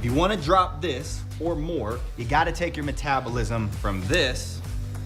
If you want to drop this or more, you got to take your metabolism from this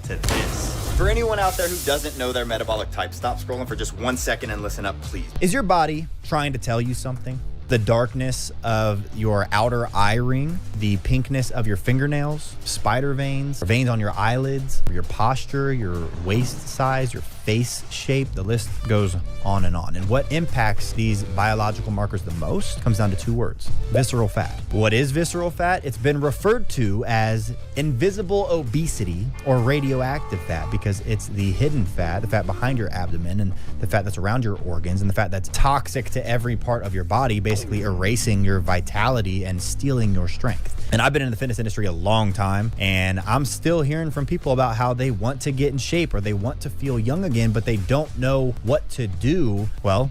to this. For anyone out there who doesn't know their metabolic type, stop scrolling for just 1 second and listen up, please. Is your body trying to tell you something? The darkness of your outer eye ring, the pinkness of your fingernails, spider veins, veins on your eyelids, your posture, your waist size, your face shape, the list goes on. And what impacts these biological markers the most comes down to two words: visceral fat. What is visceral fat? It's been referred to as invisible obesity or radioactive fat because it's the hidden fat, the fat behind your abdomen and the fat that's around your organs and the fat that's toxic to every part of your body, basically erasing your vitality and stealing your strength. And I've been in the fitness industry a long time, and I'm still hearing from people about how they want to get in shape or they want to feel young again, but they don't know what to do. Well,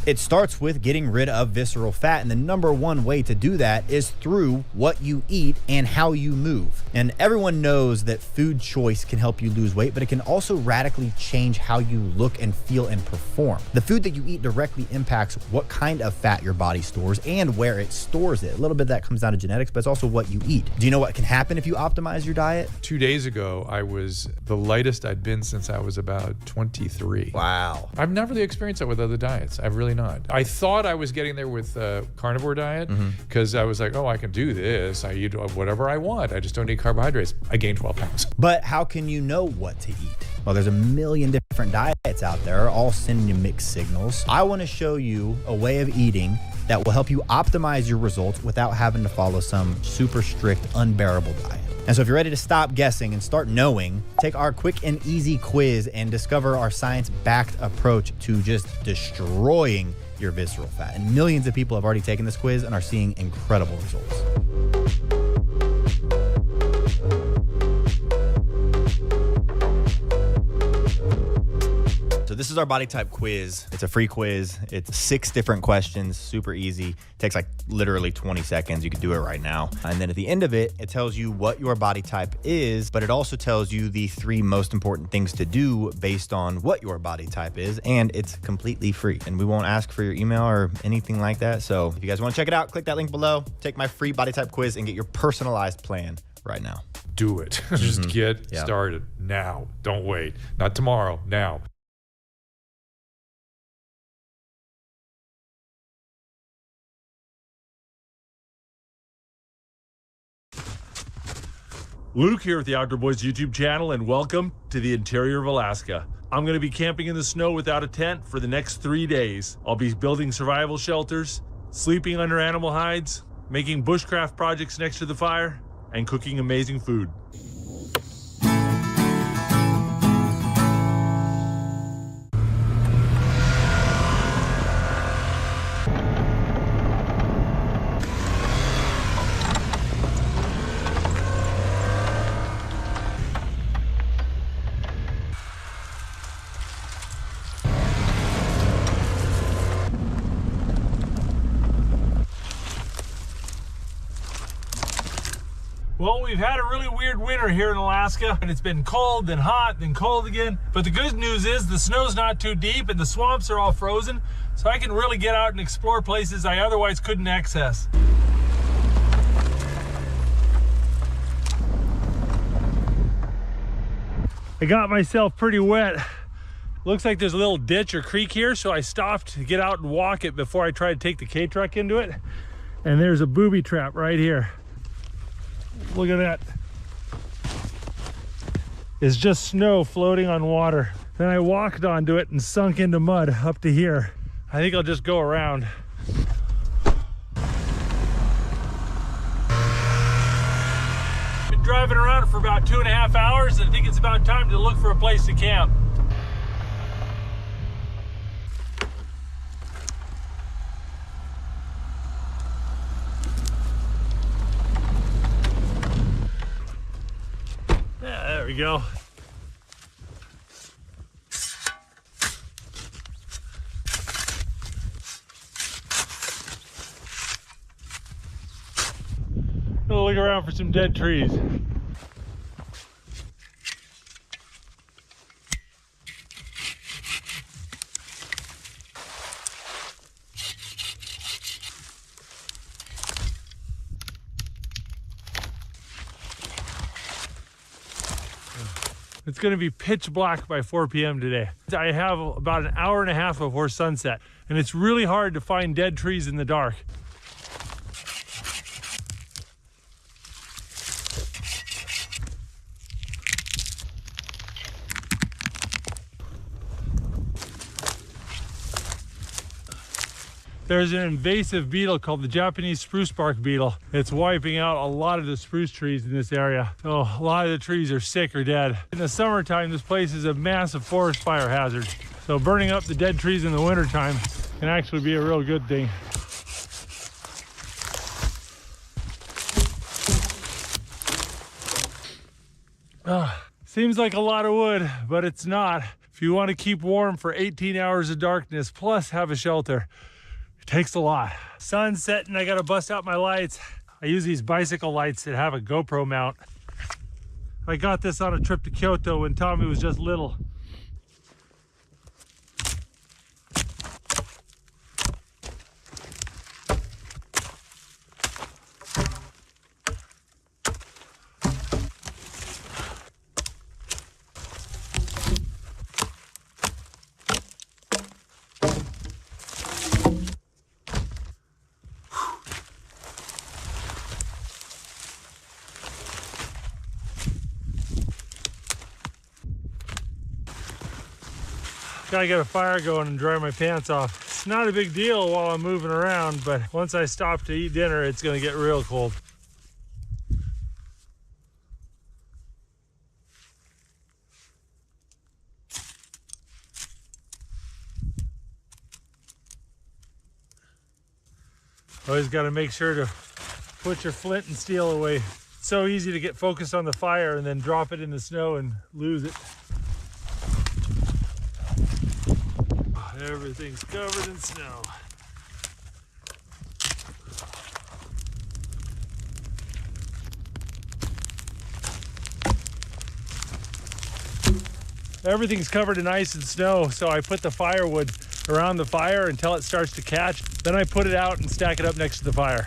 it starts with getting rid of visceral fat, and the number one way to do that is through what you eat and how you move. And everyone knows that food choice can help you lose weight, but it can also radically change how you look and feel and perform. The food that you eat directly impacts what kind of fat your body stores and where it stores it. A little bit of that comes down to genetics, but it's also what you eat. Do you know what can happen if you optimize your diet? 2 days ago, I was the lightest I'd been since I was about 23. Wow. I've never really experienced that with other diets. I've really not. I thought I was getting there with carnivore diet because I was like, oh, I can do this. I eat whatever I want. I just don't eat carbohydrates. I gained 12 pounds. But how can you know what to eat? Well, there's a million different diets out there, all sending you mixed signals. I want to show you a way of eating that will help you optimize your results without having to follow some super strict, unbearable diet. And so if you're ready to stop guessing and start knowing, take our quick and easy quiz and discover our science-backed approach to just destroying your visceral fat. And millions of people have already taken this quiz and are seeing incredible results. So this is our body type quiz. It's a free quiz. It's 6 different questions, super easy. It takes like literally 20 seconds. You can do it right now. And then at the end of it, it tells you what your body type is, but it also tells you the 3 most important things to do based on what your body type is. And it's completely free. And we won't ask for your email or anything like that. So if you guys want to check it out, click that link below, take my free body type quiz and get your personalized plan right now. Do it. Just get started now. Don't wait. Not tomorrow, now. Luke here with the Outdoor Boys YouTube channel, and welcome to the interior of Alaska. I'm going to be camping in the snow without a tent for the next 3 days. I'll be building survival shelters, sleeping under animal hides, making bushcraft projects next to the fire, and cooking amazing food. Well, we've had a really weird winter here in Alaska, and it's been cold, then hot, then cold again. But the good news is the snow's not too deep and the swamps are all frozen, so I can really get out and explore places I otherwise couldn't access. I got myself pretty wet. Looks like there's a little ditch or creek here, so I stopped to get out and walk it before I try to take the K-Truck into it. And there's a booby trap right here. Look at that. It's just snow floating on water. Then I walked onto it and sunk into mud up to here. I think I'll just go around. Been driving around for about 2.5 hours, and I think it's about time to look for a place to camp. There we go. Gonna look around for some dead trees. It's going to be pitch black by 4 p.m. today. I have about an hour and a half before sunset, and it's really hard to find dead trees in the dark. There's an invasive beetle called the Japanese spruce bark beetle. It's wiping out a lot of the spruce trees in this area. So a lot of the trees are sick or dead. In the summertime, this place is a massive forest fire hazard. So burning up the dead trees in the wintertime can actually be a real good thing. Seems like a lot of wood, but it's not. If you want to keep warm for 18 hours of darkness, plus have a shelter, it takes a lot. Sun's setting, I gotta bust out my lights. I use these bicycle lights that have a GoPro mount. I got this on a trip to Kyoto when Tommy was just little. Gotta get a fire going and dry my pants off. It's not a big deal while I'm moving around, but once I stop to eat dinner, it's gonna get real cold. Always gotta make sure to put your flint and steel away. It's so easy to get focused on the fire and then drop it in the snow and lose it. Everything's covered in snow. Everything's covered in ice and snow, so I put the firewood around the fire until it starts to catch. Then I put it out and stack it up next to the fire.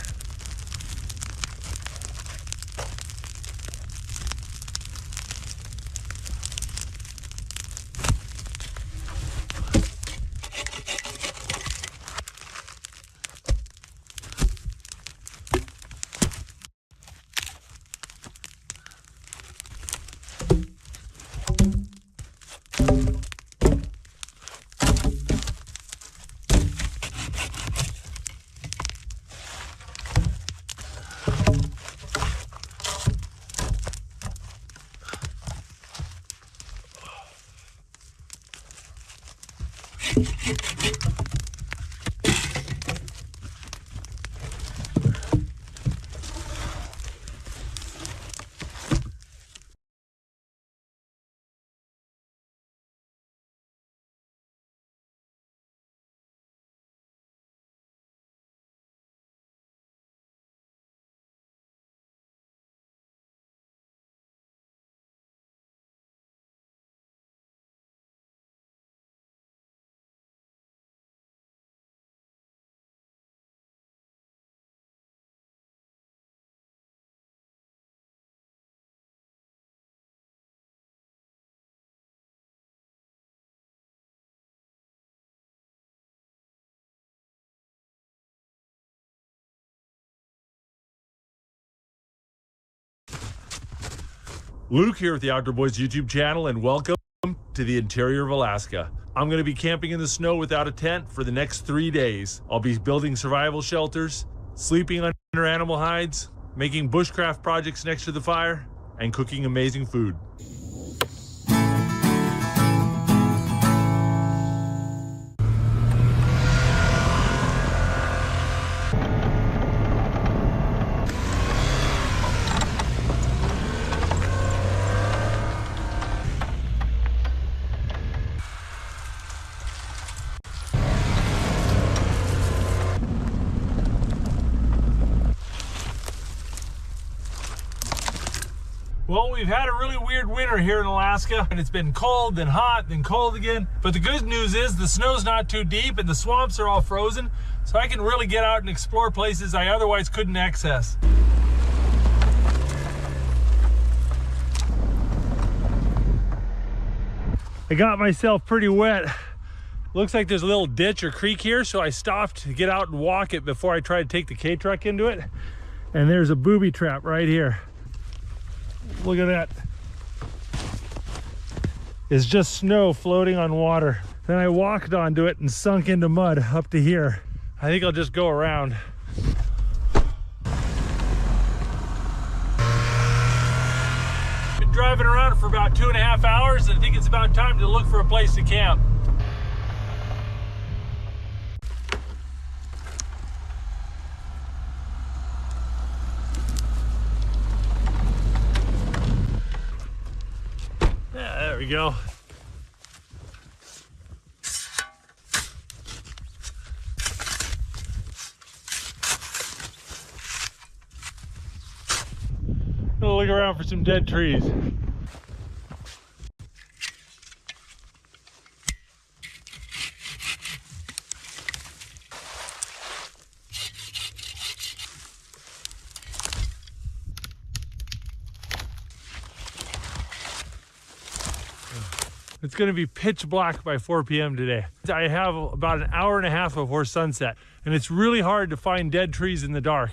Luke here with the Outdoor Boys YouTube channel, and welcome to the interior of Alaska. I'm going to be camping in the snow without a tent for the next 3 days. I'll be building survival shelters, sleeping under animal hides, making bushcraft projects next to the fire, and cooking amazing food. Well, we've had a really weird winter here in Alaska, and it's been cold, then hot, then cold again. But the good news is the snow's not too deep and the swamps are all frozen, so I can really get out and explore places I otherwise couldn't access. I got myself pretty wet. Looks like there's a little ditch or creek here, so I stopped to get out and walk it before I tried to take the K-Truck into it. And there's a booby trap right here. Look at that. It's just snow floating on water. Then I walked onto it and sunk into mud up to here. I think I'll just go around. Been driving around for about 2.5 hours, and I think it's about time to look for a place to camp. Yeah, there we go. Gonna look around for some dead trees. It's going to be pitch black by 4 p.m. today. I have about an hour and a half before sunset, and it's really hard to find dead trees in the dark.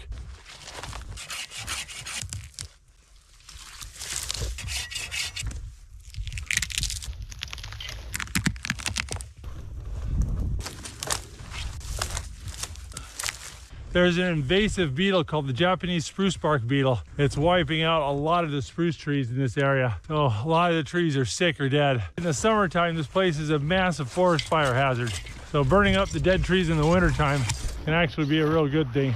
There's an invasive beetle called the Japanese spruce bark beetle. It's wiping out a lot of the spruce trees in this area. So a lot of the trees are sick or dead. In the summertime, this place is a massive forest fire hazard. So burning up the dead trees in the wintertime can actually be a real good thing.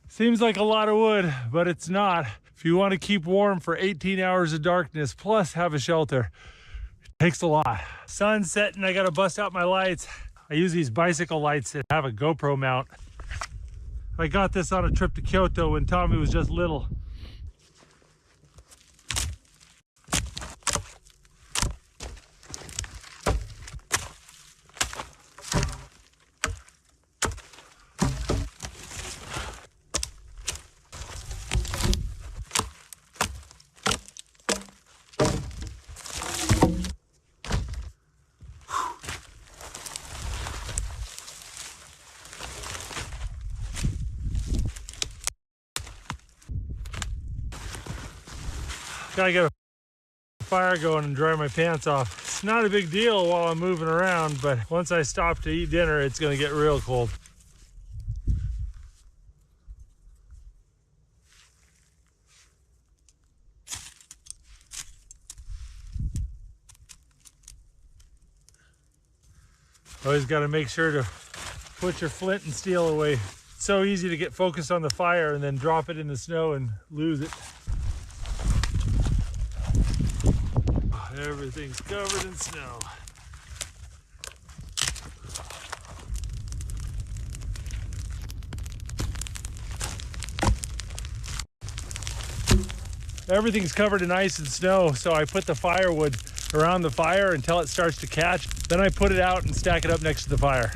Seems like a lot of wood, but it's not. If you want to keep warm for 18 hours of darkness, plus have a shelter, takes a lot. Sun's setting, I gotta bust out my lights. I use these bicycle lights that have a GoPro mount. I got this on a trip to Kyoto when Tommy was just little. Gotta get a fire going and dry my pants off. It's not a big deal while I'm moving around, but once I stop to eat dinner, it's gonna get real cold. Always gotta make sure to put your flint and steel away. It's so easy to get focused on the fire and then drop it in the snow and lose it. Everything's covered in snow. Everything's covered in ice and snow, so I put the firewood around the fire until it starts to catch. Then I put it out and stack it up next to the fire.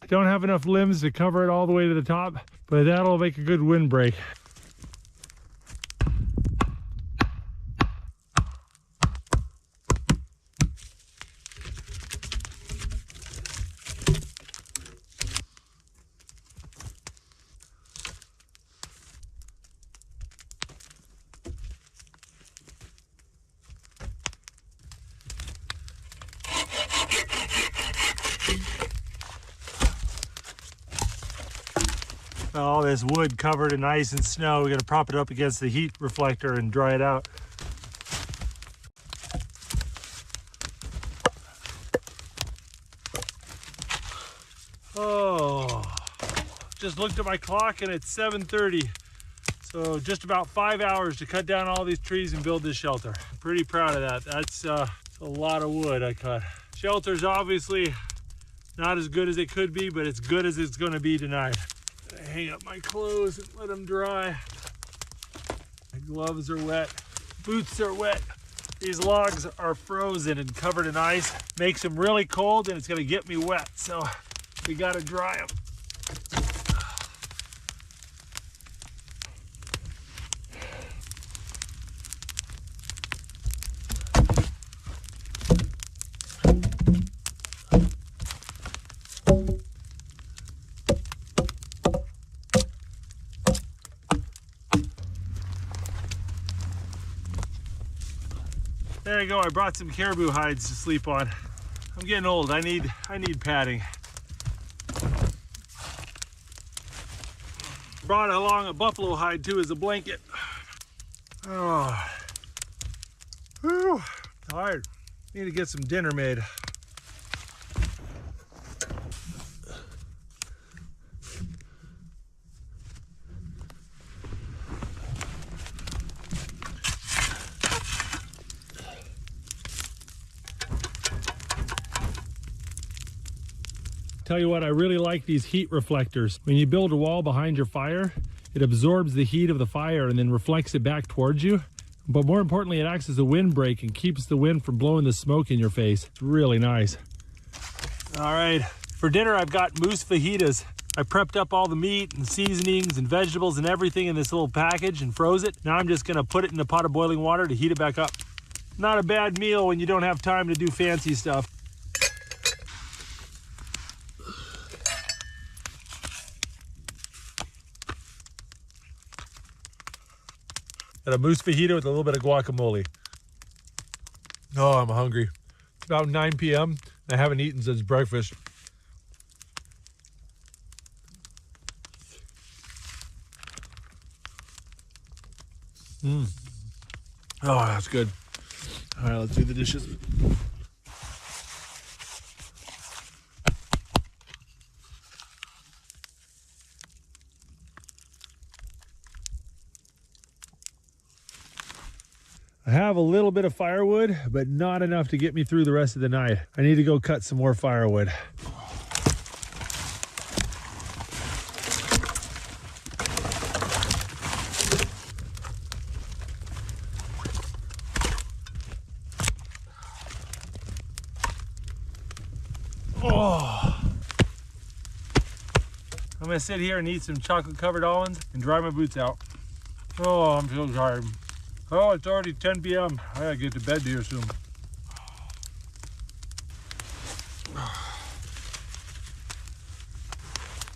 Don't have enough limbs to cover it all the way to the top, but that'll make a good windbreak. All this wood covered in ice and snow. We're gonna prop it up against the heat reflector and dry it out. Oh, just looked at my clock and it's 7:30. So just about 5 hours to cut down all these trees and build this shelter. I'm pretty proud of that. That's a lot of wood I cut. Shelter's obviously not as good as it could be, but it's good as it's gonna be tonight. I hang up my clothes and let them dry. My gloves are wet, boots are wet. These logs are frozen and covered in ice. Makes them really cold and it's gonna get me wet, so we gotta dry them. There you go, I brought some caribou hides to sleep on. I'm getting old, I need padding. Brought along a buffalo hide too as a blanket. Oh, whew, tired. Need to get some dinner made. Tell you what, I really like these heat reflectors. When you build a wall behind your fire, it absorbs the heat of the fire and then reflects it back towards you. But more importantly, it acts as a windbreak and keeps the wind from blowing the smoke in your face. It's really nice. All right, for dinner I've got moose fajitas. I prepped up all the meat and seasonings and vegetables and everything in this little package and froze it. Now I'm just gonna put it in a pot of boiling water to heat it back up. Not a bad meal when you don't have time to do fancy stuff. And a moose fajita with a little bit of guacamole. Oh, I'm hungry. It's about 9 p.m. I haven't eaten since breakfast. Oh, that's good. All right, let's do the dishes. I have a little bit of firewood, but not enough to get me through the rest of the night. I need to go cut some more firewood. Oh, I'm gonna sit here and eat some chocolate covered almonds and dry my boots out. Oh, I'm so tired. Oh, it's already 10 p.m. I gotta get to bed here soon.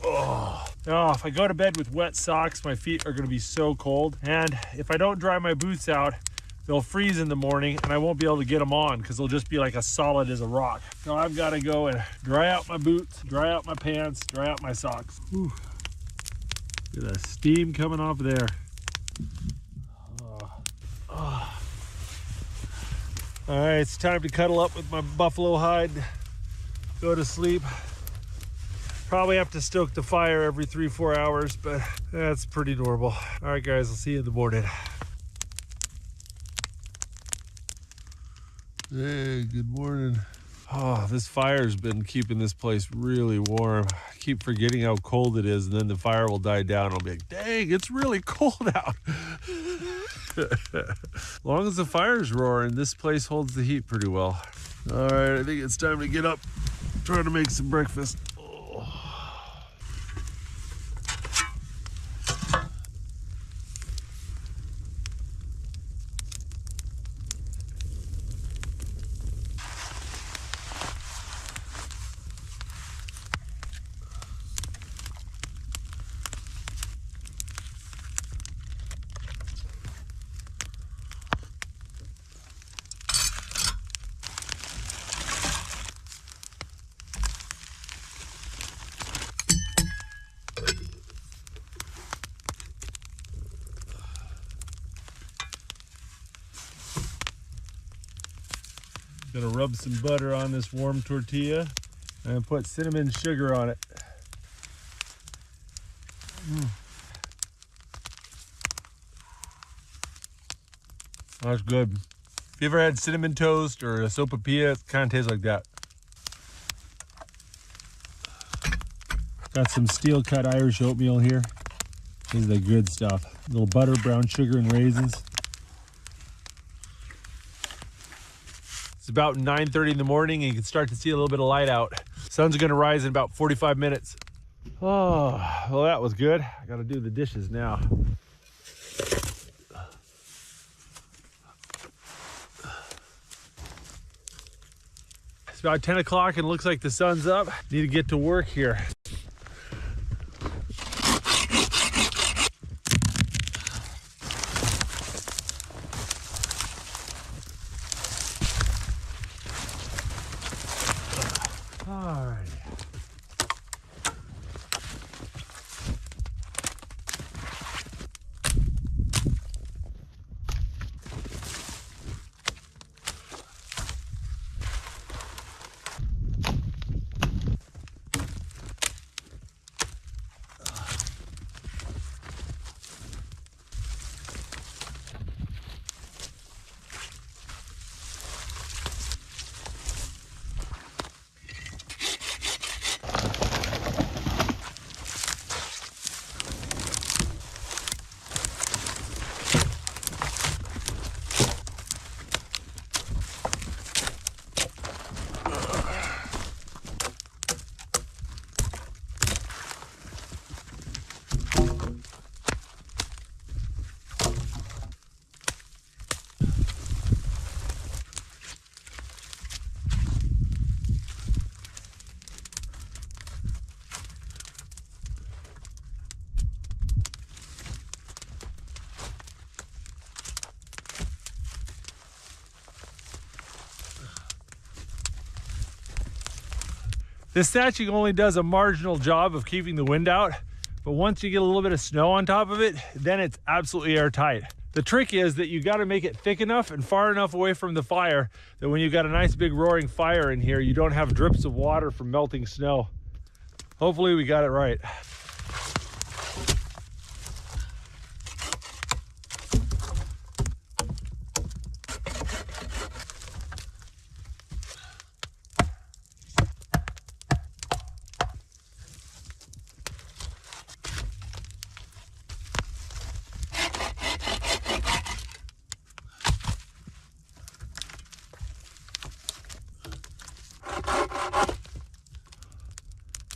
Oh, if I go to bed with wet socks, my feet are gonna be so cold. And if I don't dry my boots out, they'll freeze in the morning and I won't be able to get them on because they'll just be like as solid as a rock. So I've gotta go and dry out my boots, dry out my pants, dry out my socks. Whew. Look at the steam coming off there. All right, it's time to cuddle up with my buffalo hide, go to sleep. Probably have to stoke the fire every 3-4 hours, but that's pretty normal. All right, guys, I'll see you in the morning. Hey, good morning. Oh, this fire's been keeping this place really warm. I keep forgetting how cold it is, and then the fire will die down. I'll be like, dang, it's really cold out. As long as the fire's roaring, this place holds the heat pretty well. All right, I think it's time to get up. Trying to make some breakfast. Oh. Gonna rub some butter on this warm tortilla and put cinnamon sugar on it. That's good. If you ever had cinnamon toast or a sopapilla, it kind of tastes like that. Got some steel cut Irish oatmeal here. This is the good stuff. A little butter, brown sugar, and raisins. It's about 9:30 in the morning and you can start to see a little bit of light out. Sun's gonna rise in about 45 minutes. Oh, well that was good. I gotta do the dishes now. It's about 10 o'clock and it looks like the sun's up. Need to get to work here. All right. This thatching only does a marginal job of keeping the wind out, but once you get a little bit of snow on top of it, then it's absolutely airtight. The trick is that you got to make it thick enough and far enough away from the fire that when you've got a nice big roaring fire in here, you don't have drips of water from melting snow. Hopefully we got it right.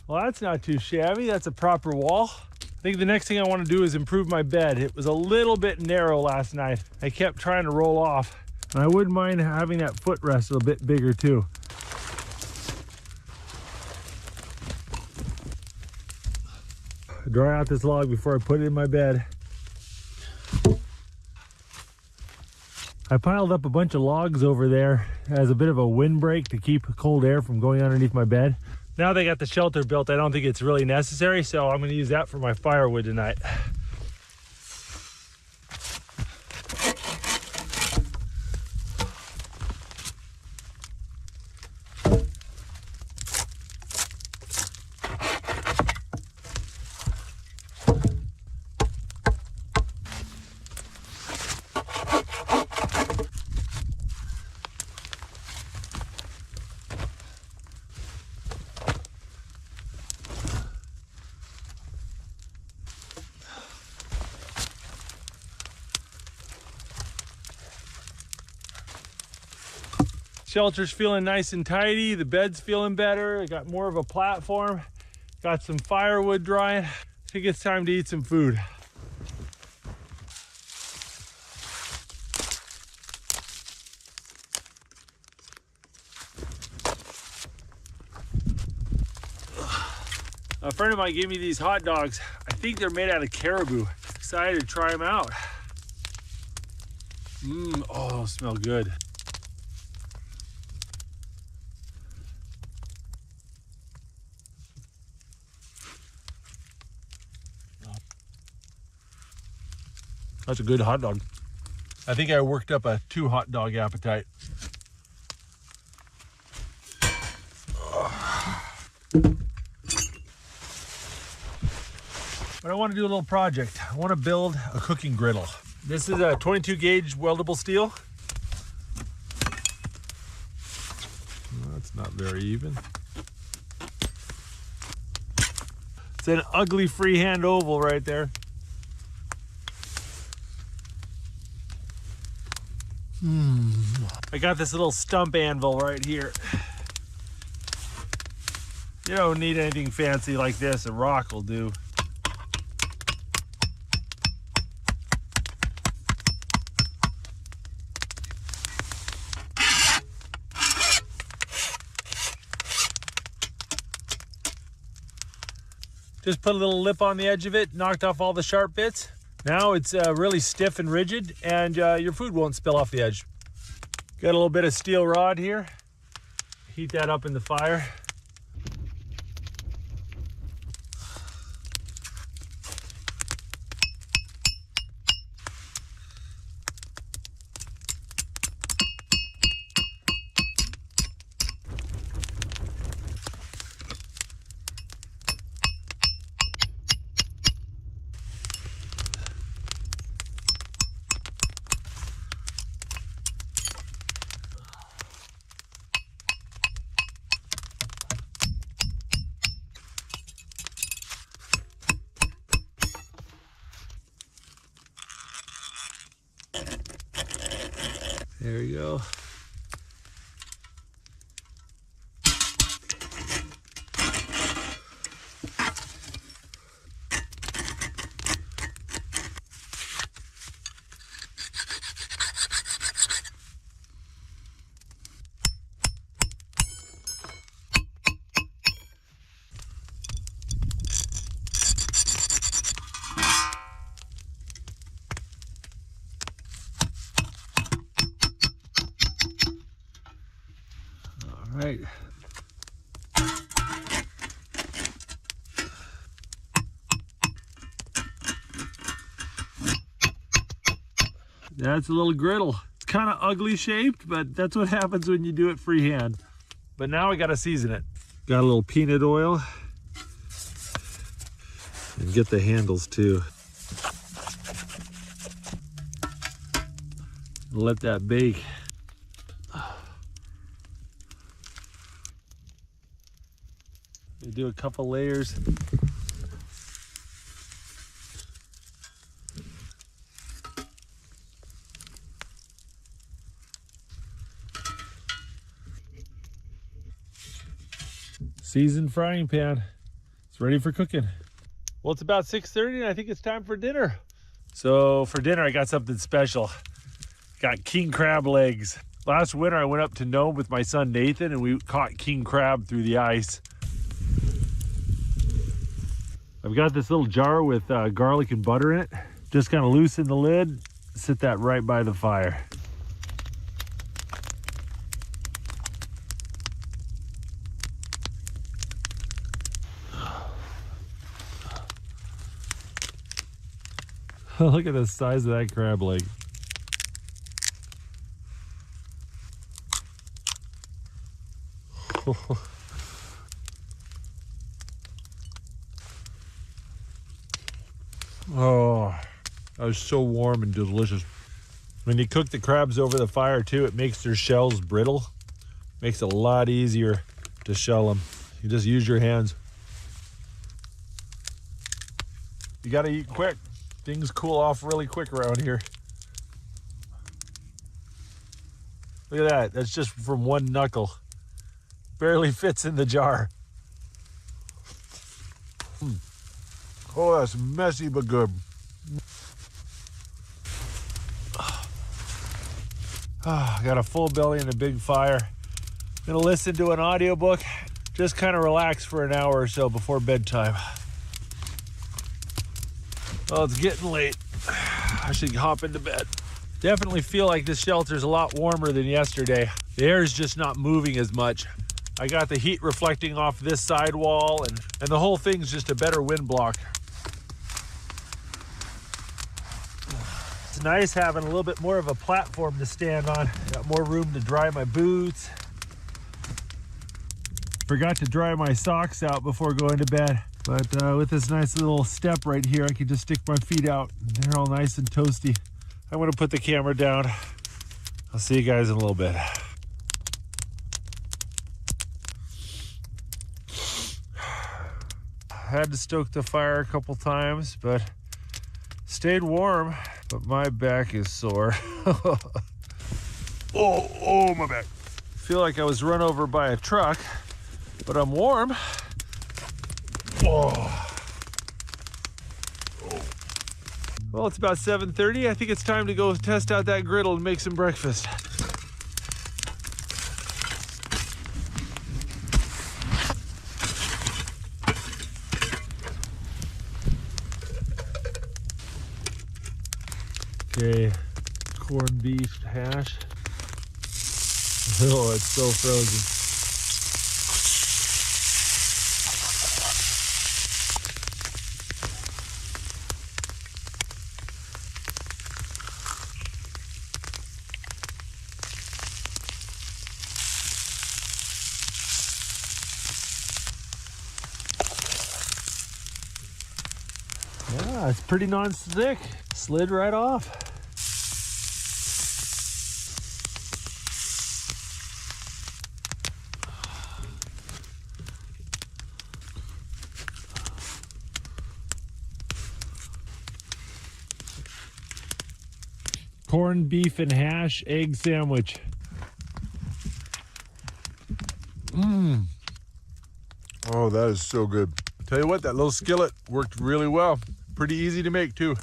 Well, that's not too shabby. That's a proper wall. I think the next thing I want to do is improve my bed. It was a little bit narrow last night. I kept trying to roll off. And I wouldn't mind having that footrest a bit bigger too. Dry out this log before I put it in my bed. I piled up a bunch of logs over there as a bit of a windbreak to keep cold air from going underneath my bed. Now they got the shelter built, I don't think it's really necessary, so I'm going to use that for my firewood tonight. Shelter's feeling nice and tidy. The bed's feeling better. I got more of a platform. Got some firewood drying. I think it's time to eat some food. A friend of mine gave me these hot dogs. I think they're made out of caribou. Excited to try them out. Oh, smell good. That's a good hot dog. I think I worked up a 2 hot dog appetite. But I want to do a little project. I want to build a cooking griddle. This is a 22 gauge weldable steel. That's not very even. It's an ugly freehand oval right there. I got this little stump anvil right here. You don't need anything fancy like this. A rock will do. Just put a little lip on the edge of it, knocked off all the sharp bits. Now it's really stiff and rigid, and your food won't spill off the edge. Got a little bit of steel rod here. Heat that up in the fire. There you go. Right. That's a little griddle. It's kind of ugly shaped, but that's what happens when you do it freehand. But now we got to season it. Got a little peanut oil. And get the handles too. Let that bake. Do a couple layers. Seasoned frying pan. It's ready for cooking. Well, it's about 6:30 and I think it's time for dinner. So for dinner, I got something special. Got king crab legs. Last winter, I went up to Nome with my son Nathan and we caught king crab through the ice. I've got this little jar with garlic and butter in it. Just kind of loosen the lid, sit that right by the fire. Look at the size of that crab leg. Oh, that was so warm and delicious. When you cook the crabs over the fire too, it makes their shells brittle. Makes it a lot easier to shell them. You just use your hands. You gotta eat quick. Things cool off really quick around here. Look at that, that's just from one knuckle. Barely fits in the jar. Oh, that's messy but good. Oh, got a full belly and a big fire. Gonna listen to an audiobook. Just kind of relax for an hour or so before bedtime. Oh, it's getting late. I should hop into bed. Definitely feel like this shelter's a lot warmer than yesterday. The air is just not moving as much. I got the heat reflecting off this side wall and the whole thing's just a better wind block. It's nice having a little bit more of a platform to stand on. Got more room to dry my boots. Forgot to dry my socks out before going to bed. But with this nice little step right here, I can just stick my feet out. They're all nice and toasty. I'm gonna put the camera down. I'll see you guys in a little bit. Had to stoke the fire a couple times, but stayed warm. But my back is sore. Oh, my back. Feel like I was run over by a truck, but I'm warm. Oh. Well, it's about 7:30. I think it's time to go test out that griddle and make some breakfast. Okay, corned beef hash. Oh, it's so frozen. Yeah, it's pretty non-stick. Slid right off. Corned beef and hash egg sandwich. Oh, that is so good. Tell you what, that little skillet worked really well. Pretty easy to make too.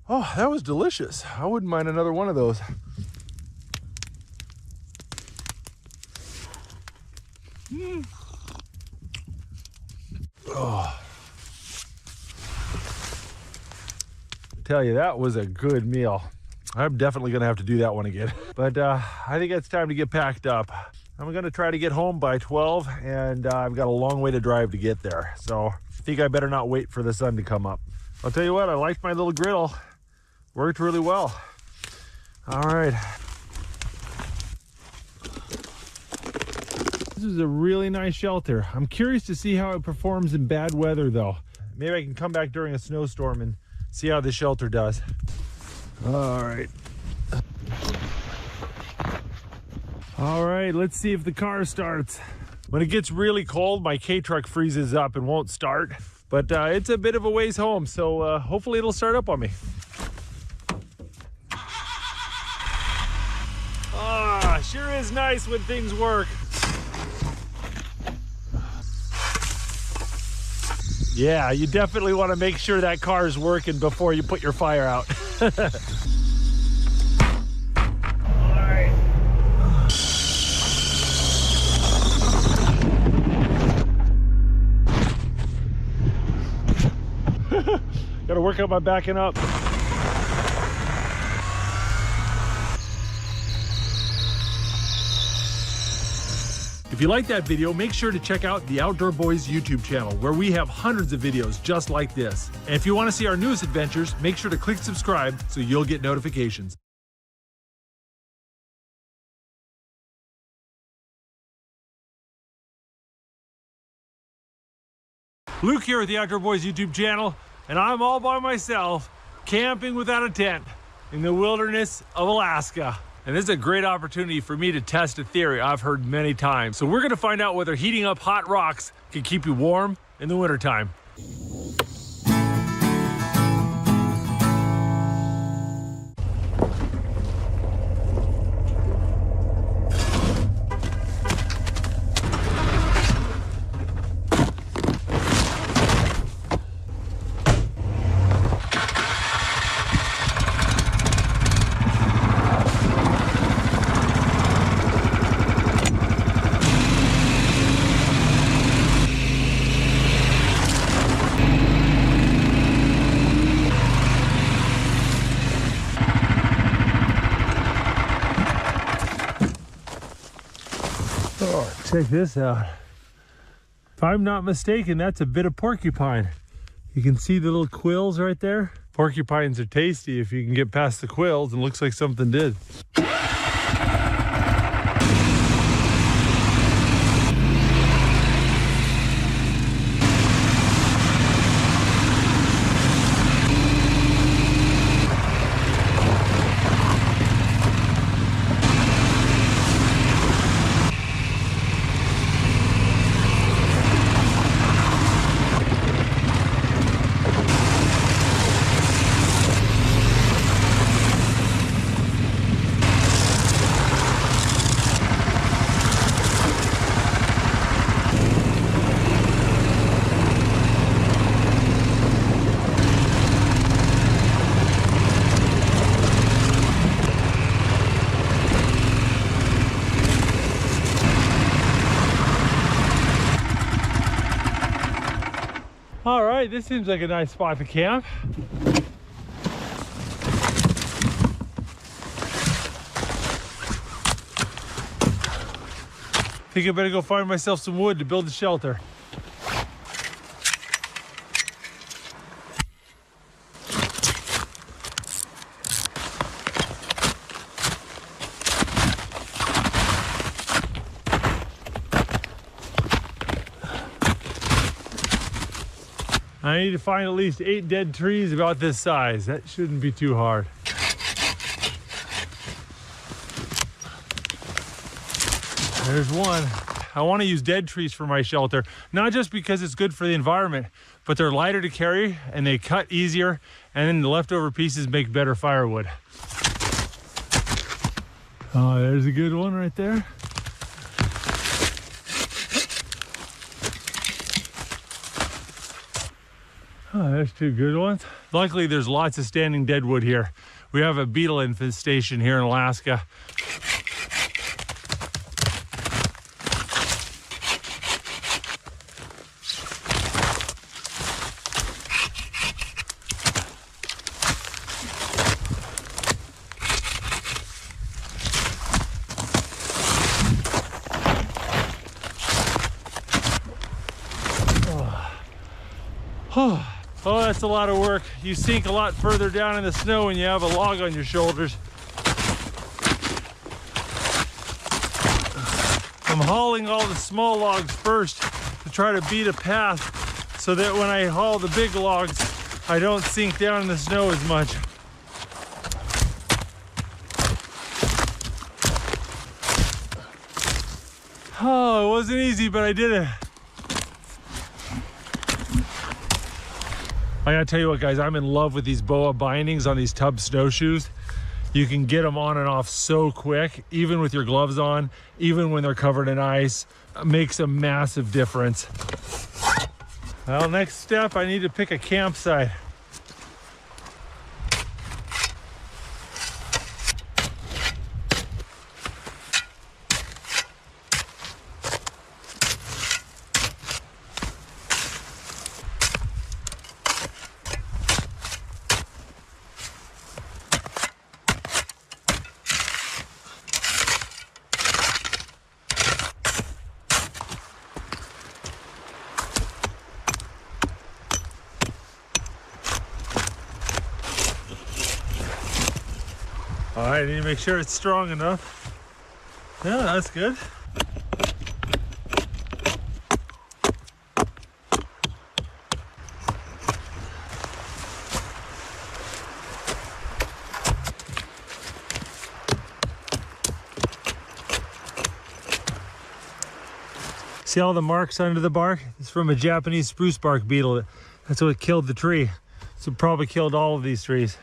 Oh, that was delicious. I wouldn't mind another one of those. Oh. Tell you, that was a good meal. I'm definitely gonna have to do that one again. But I think it's time to get packed up. I'm gonna try to get home by 12, and I've got a long way to drive to get there. So I think I better not wait for the sun to come up. I'll tell you what, I liked my little griddle. Worked really well. All right. This is a really nice shelter. I'm curious to see how it performs in bad weather though. Maybe I can come back during a snowstorm and see how the shelter does. All right. All right, let's see if the car starts. When it gets really cold, my K-Truck freezes up and won't start. But it's a bit of a ways home, so hopefully it'll start up on me. Ah, sure is nice when things work. Yeah, you definitely want to make sure that car is working before you put your fire out. Gotta work out my backing up. If you like that video, make sure to check out the Outdoor Boys YouTube channel, where we have hundreds of videos just like this. And if you want to see our newest adventures, make sure to click subscribe so you'll get notifications. Luke here at the Outdoor Boys YouTube channel, and I'm all by myself, camping without a tent in the wilderness of Alaska. And this is a great opportunity for me to test a theory I've heard many times. So we're gonna find out whether heating up hot rocks can keep you warm in the wintertime. Oh, check this out. If I'm not mistaken, that's a bit of porcupine. You can see the little quills right there. Porcupines are tasty if you can get past the quills, and looks like something did. this seems like a nice spot to camp. Think I better go find myself some wood to build a shelter. I need to find at least 8 dead trees about this size. That shouldn't be too hard. There's one. I want to use dead trees for my shelter, not just because it's good for the environment, but they're lighter to carry and they cut easier, and then the leftover pieces make better firewood. Oh, there's a good one right there. Oh, there's 2 good ones. Luckily, there's lots of standing deadwood here. We have a beetle infestation here in Alaska. Oh, that's a lot of work. You sink a lot further down in the snow when you have a log on your shoulders. I'm hauling all the small logs first to try to beat a path so that when I haul the big logs, I don't sink down in the snow as much. Oh, it wasn't easy, but I did it. I gotta tell you what, guys, I'm in love with these BOA bindings on these tub snowshoes. You can get them on and off so quick, even with your gloves on, even when they're covered in ice. It makes a massive difference. Well, next step, I need to pick a campsite. All right, I need to make sure it's strong enough. Yeah, that's good. See all the marks under the bark? It's from a Japanese spruce bark beetle. That's what killed the tree. So it probably killed all of these trees.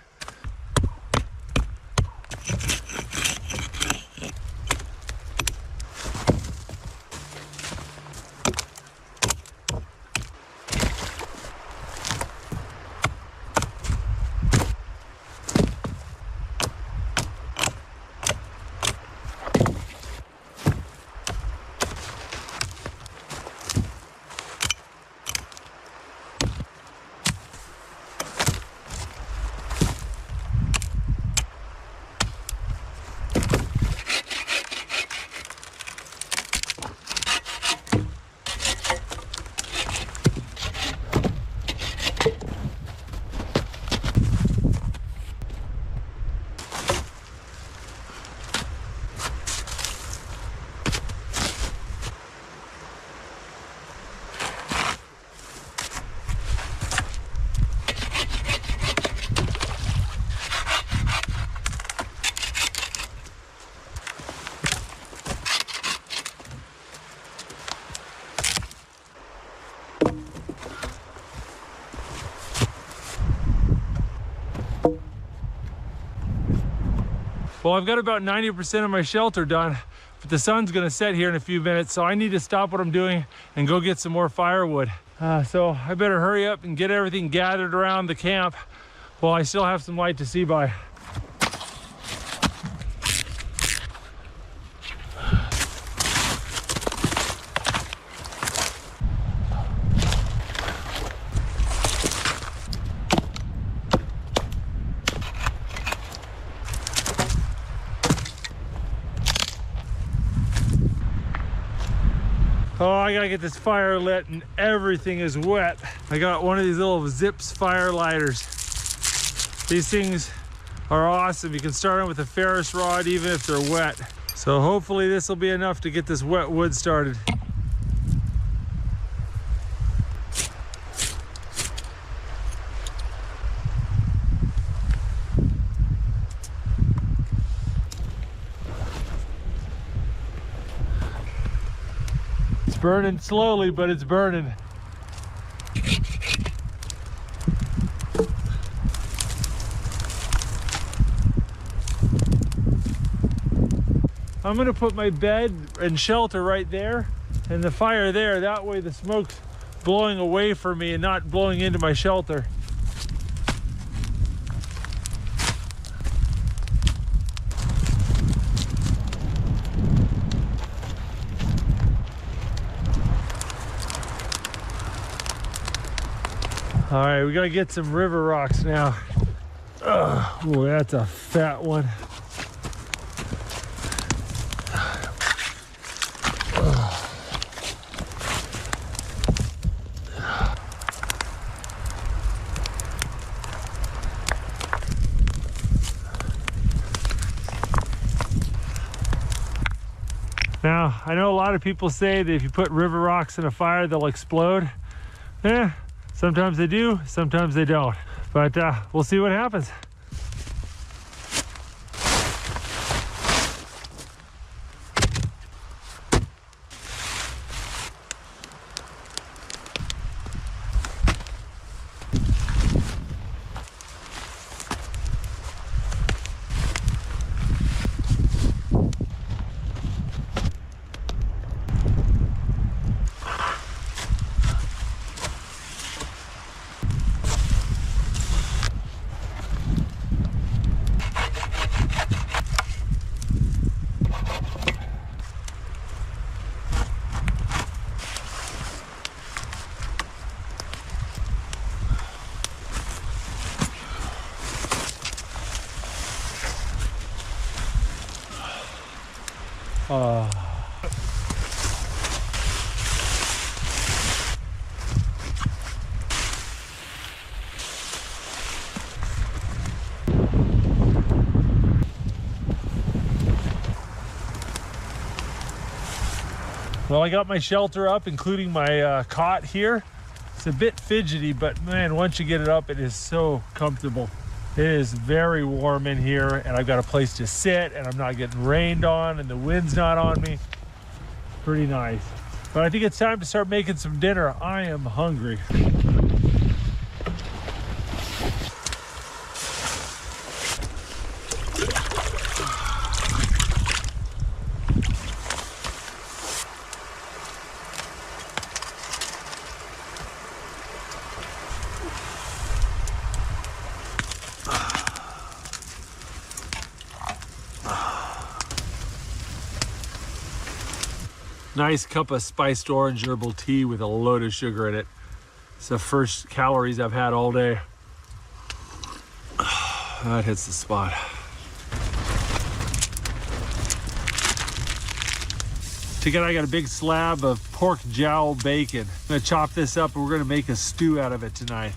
Well, I've got about 90% of my shelter done, but the sun's gonna set here in a few minutes, so I need to stop what I'm doing and go get some more firewood. So I better hurry up and get everything gathered around the camp while I still have some light to see by. Oh, I gotta get this fire lit and everything is wet. I got one of these little Zips fire lighters. These things are awesome. You can start them with a Ferris rod even if they're wet. So hopefully this will be enough to get this wet wood started. Burning slowly, but it's burning. I'm gonna put my bed and shelter right there and the fire there. That way the smoke's blowing away from me and not blowing into my shelter. All right, we gotta get some river rocks now. Oh, that's a fat one. Now, I know a lot of people say that if you put river rocks in a fire, they'll explode. Sometimes they do, sometimes they don't. But we'll see what happens. Well, I got my shelter up, including my cot here. It's a bit fidgety, but man, once you get it up, it is so comfortable. It is very warm in here, and I've got a place to sit, and I'm not getting rained on, and the wind's not on me. Pretty nice. But I think it's time to start making some dinner. I am hungry. Nice cup of spiced orange herbal tea with a load of sugar in it. It's the first calories I've had all day. That hits the spot. Together I got a big slab of pork jowl bacon. I'm gonna chop this up and we're gonna make a stew out of it tonight.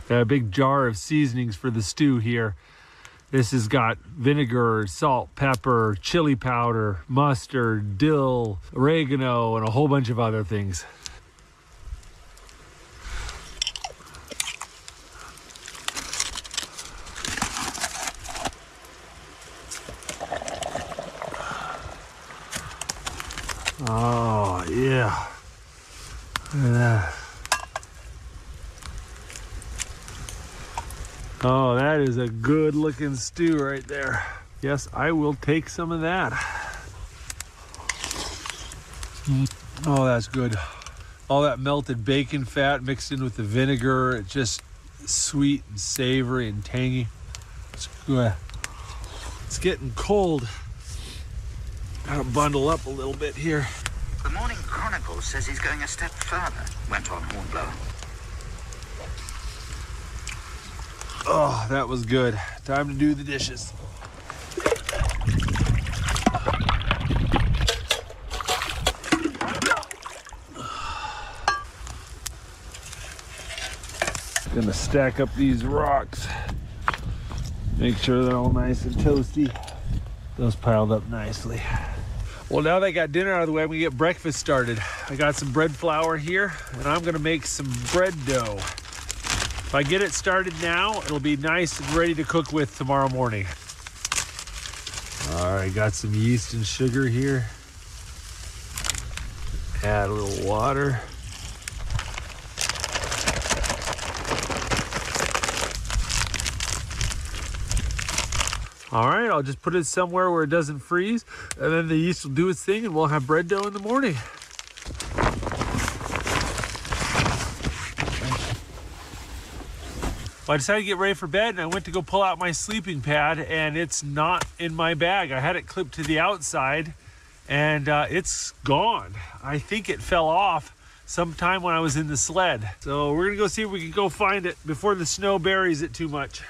Got a big jar of seasonings for the stew here. This has got vinegar, salt, pepper, chili powder, mustard, dill, oregano, and a whole bunch of other things. Oh, yeah. Look at that. Oh, that is a good looking stew right there. Yes, I will take some of that. Oh, that's good. all that melted bacon fat mixed in with the vinegar. It's just sweet and savory and tangy. It's good. It's getting cold. Gotta bundle up a little bit here. The Morning Chronicle says he's going a step further, went on Hornblower. Oh, that was good. Time to do the dishes. Gonna stack up these rocks. Make sure they're all nice and toasty. Those piled up nicely. Well, now that I got dinner out of the way, I'm gonna get breakfast started. I got some bread flour here, and I'm gonna make some bread dough. If I get it started now, it'll be nice and ready to cook with tomorrow morning. All right, got some yeast and sugar here. Add a little water. All right, I'll just put it somewhere where it doesn't freeze, and then the yeast will do its thing, and we'll have bread dough in the morning. Well, I decided to get ready for bed, and I went to go pull out my sleeping pad, and it's not in my bag. I had it clipped to the outside, and it's gone. I think it fell off sometime when I was in the sled. So we're gonna go see if we can go find it before the snow buries it too much.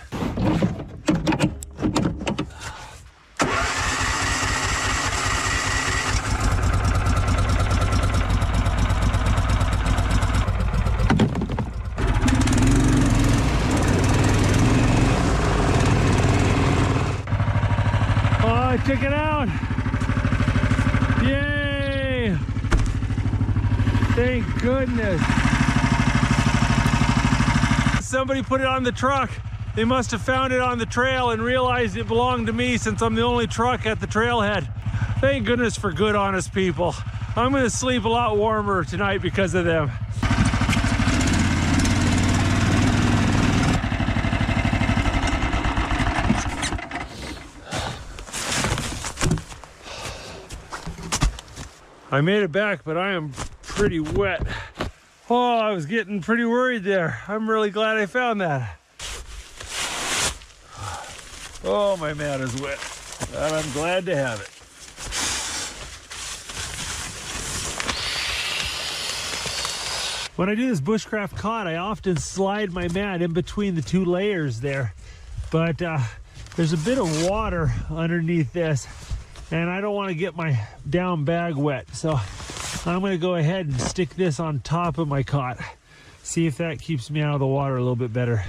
Check it out. Yay. Thank goodness. Somebody put it on the truck. They must have found it on the trail and realized it belonged to me since I'm the only truck at the trailhead. Thank goodness for good, honest people. I'm gonna sleep a lot warmer tonight because of them. I made it back, but I am pretty wet. Oh, I was getting pretty worried there. I'm really glad I found that. Oh, my mat is wet, and I'm glad to have it. When I do this bushcraft caught, I often slide my mat in between the two layers there, but there's a bit of water underneath this, and I don't want to get my down bag wet. So I'm going to go ahead and stick this on top of my cot. See if that keeps me out of the water a little bit better.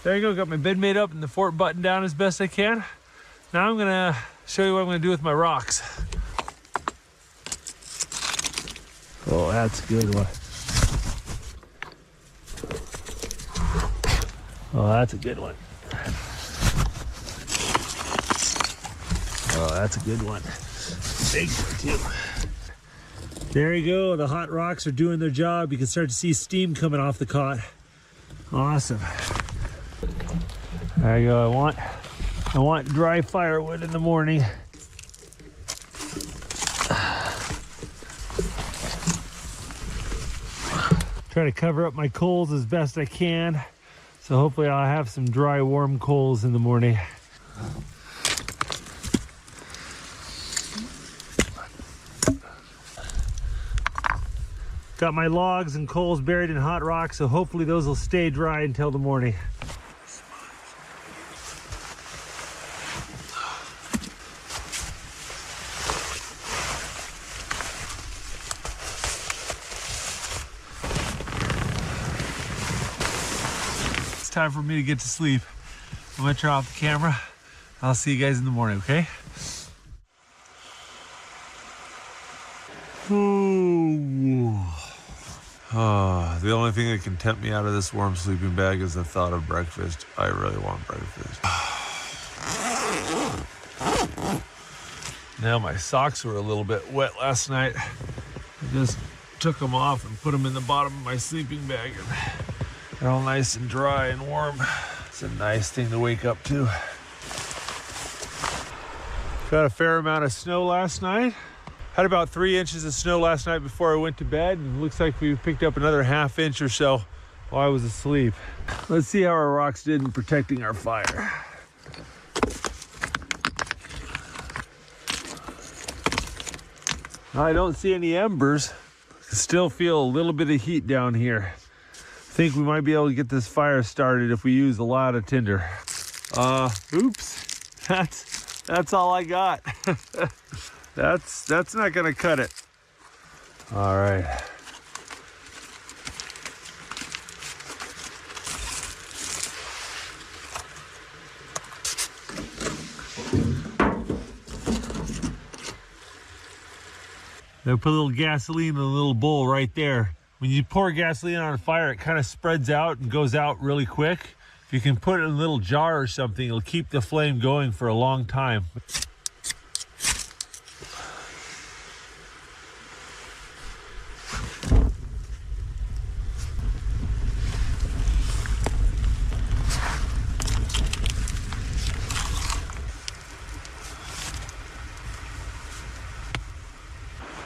There you go, got my bed made up and the fort buttoned down as best I can. Now I'm going to show you what I'm going to do with my rocks. Oh, that's a good one. Oh, that's a good one. Oh, that's a good one. Big one, too. There you go. The hot rocks are doing their job. You can start to see steam coming off the cot. Awesome. There you go. I want dry firewood in the morning. Try to cover up my coals as best I can. So hopefully I'll have some dry, warm coals in the morning. Got my logs and coals buried in hot rock, so hopefully those will stay dry until the morning. It's time for me to get to sleep. I'm gonna turn off the camera. I'll see you guys in the morning, okay? Oh, the only thing that can tempt me out of this warm sleeping bag is the thought of breakfast. I really want breakfast. Now my socks were a little bit wet last night. I just took them off and put them in the bottom of my sleeping bag, and they're all nice and dry and warm. It's a nice thing to wake up to. Got a fair amount of snow last night. Had about 3 inches of snow last night before I went to bed, and it looks like we picked up another ½ inch or so while I was asleep. Let's see how our rocks did in protecting our fire. I don't see any embers. I can still feel a little bit of heat down here. I think we might be able to get this fire started if we use a lot of tinder. Oops, that's all I got. That's not gonna cut it. All right. Now put a little gasoline in a little bowl right there. When you pour gasoline on a fire, it kind of spreads out and goes out really quick. If you can put it in a little jar or something, it'll keep the flame going for a long time.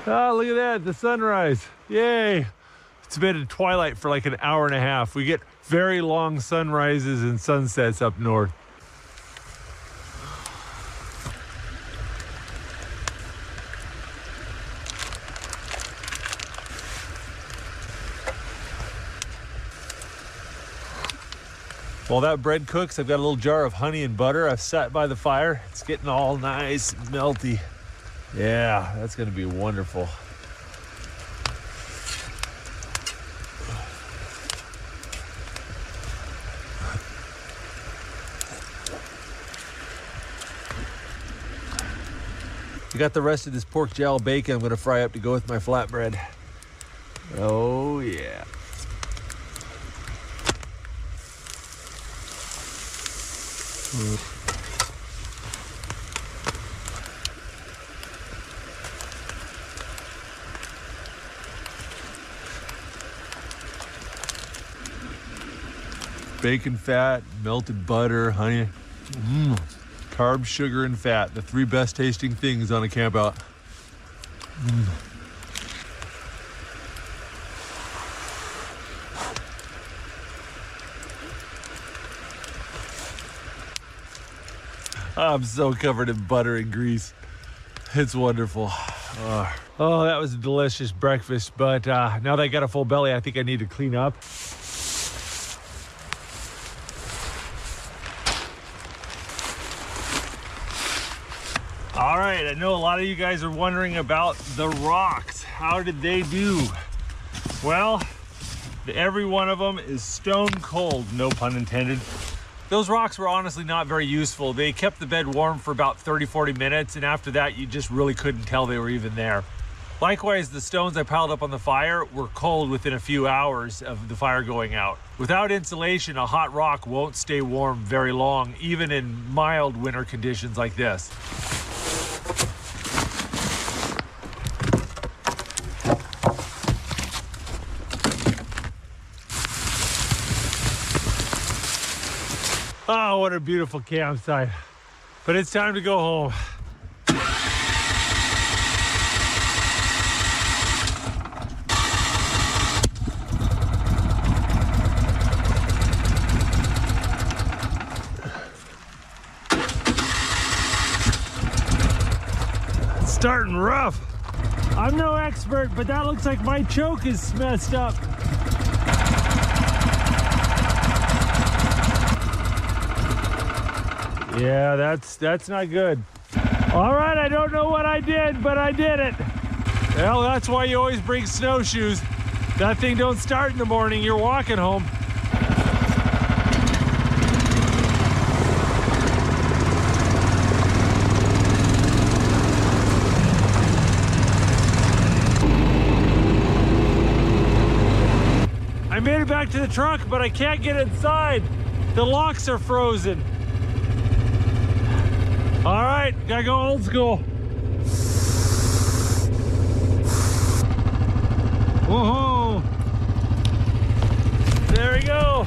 Oh, look at that, the sunrise. Yay. It's been in twilight for like an hour and a half. We get very long sunrises and sunsets up north. While that bread cooks, I've got a little jar of honey and butter I've set by the fire. It's getting all nice and melty. Yeah, that's gonna be wonderful. I got the rest of this pork jowl bacon I'm gonna fry up to go with my flatbread. Oh yeah. Bacon fat, melted butter, honey. Carbs, sugar, and fat. The 3 best tasting things on a camp out. I'm so covered in butter and grease. It's wonderful. Oh, that was a delicious breakfast, but now that I got a full belly, I think I need to clean up. All right, I know a lot of you guys are wondering about the rocks. How did they do? Well, every one of them is stone cold, no pun intended. Those rocks were honestly not very useful. They kept the bed warm for about 30-40 minutes, and after that, you just really couldn't tell they were even there. Likewise, the stones I piled up on the fire were cold within a few hours of the fire going out. Without insulation, a hot rock won't stay warm very long, even in mild winter conditions like this. Oh, what a beautiful campsite. But it's time to go home. It's starting rough. I'm no expert, but that looks like my choke is messed up. Yeah, that's not good. All right, I don't know what I did, but I did it. Well, that's why you always bring snowshoes. That thing don't start in the morning, you're walking home. I made it back to the truck, but I can't get inside. The locks are frozen. All right, gotta go old school. Woohoo! There we go.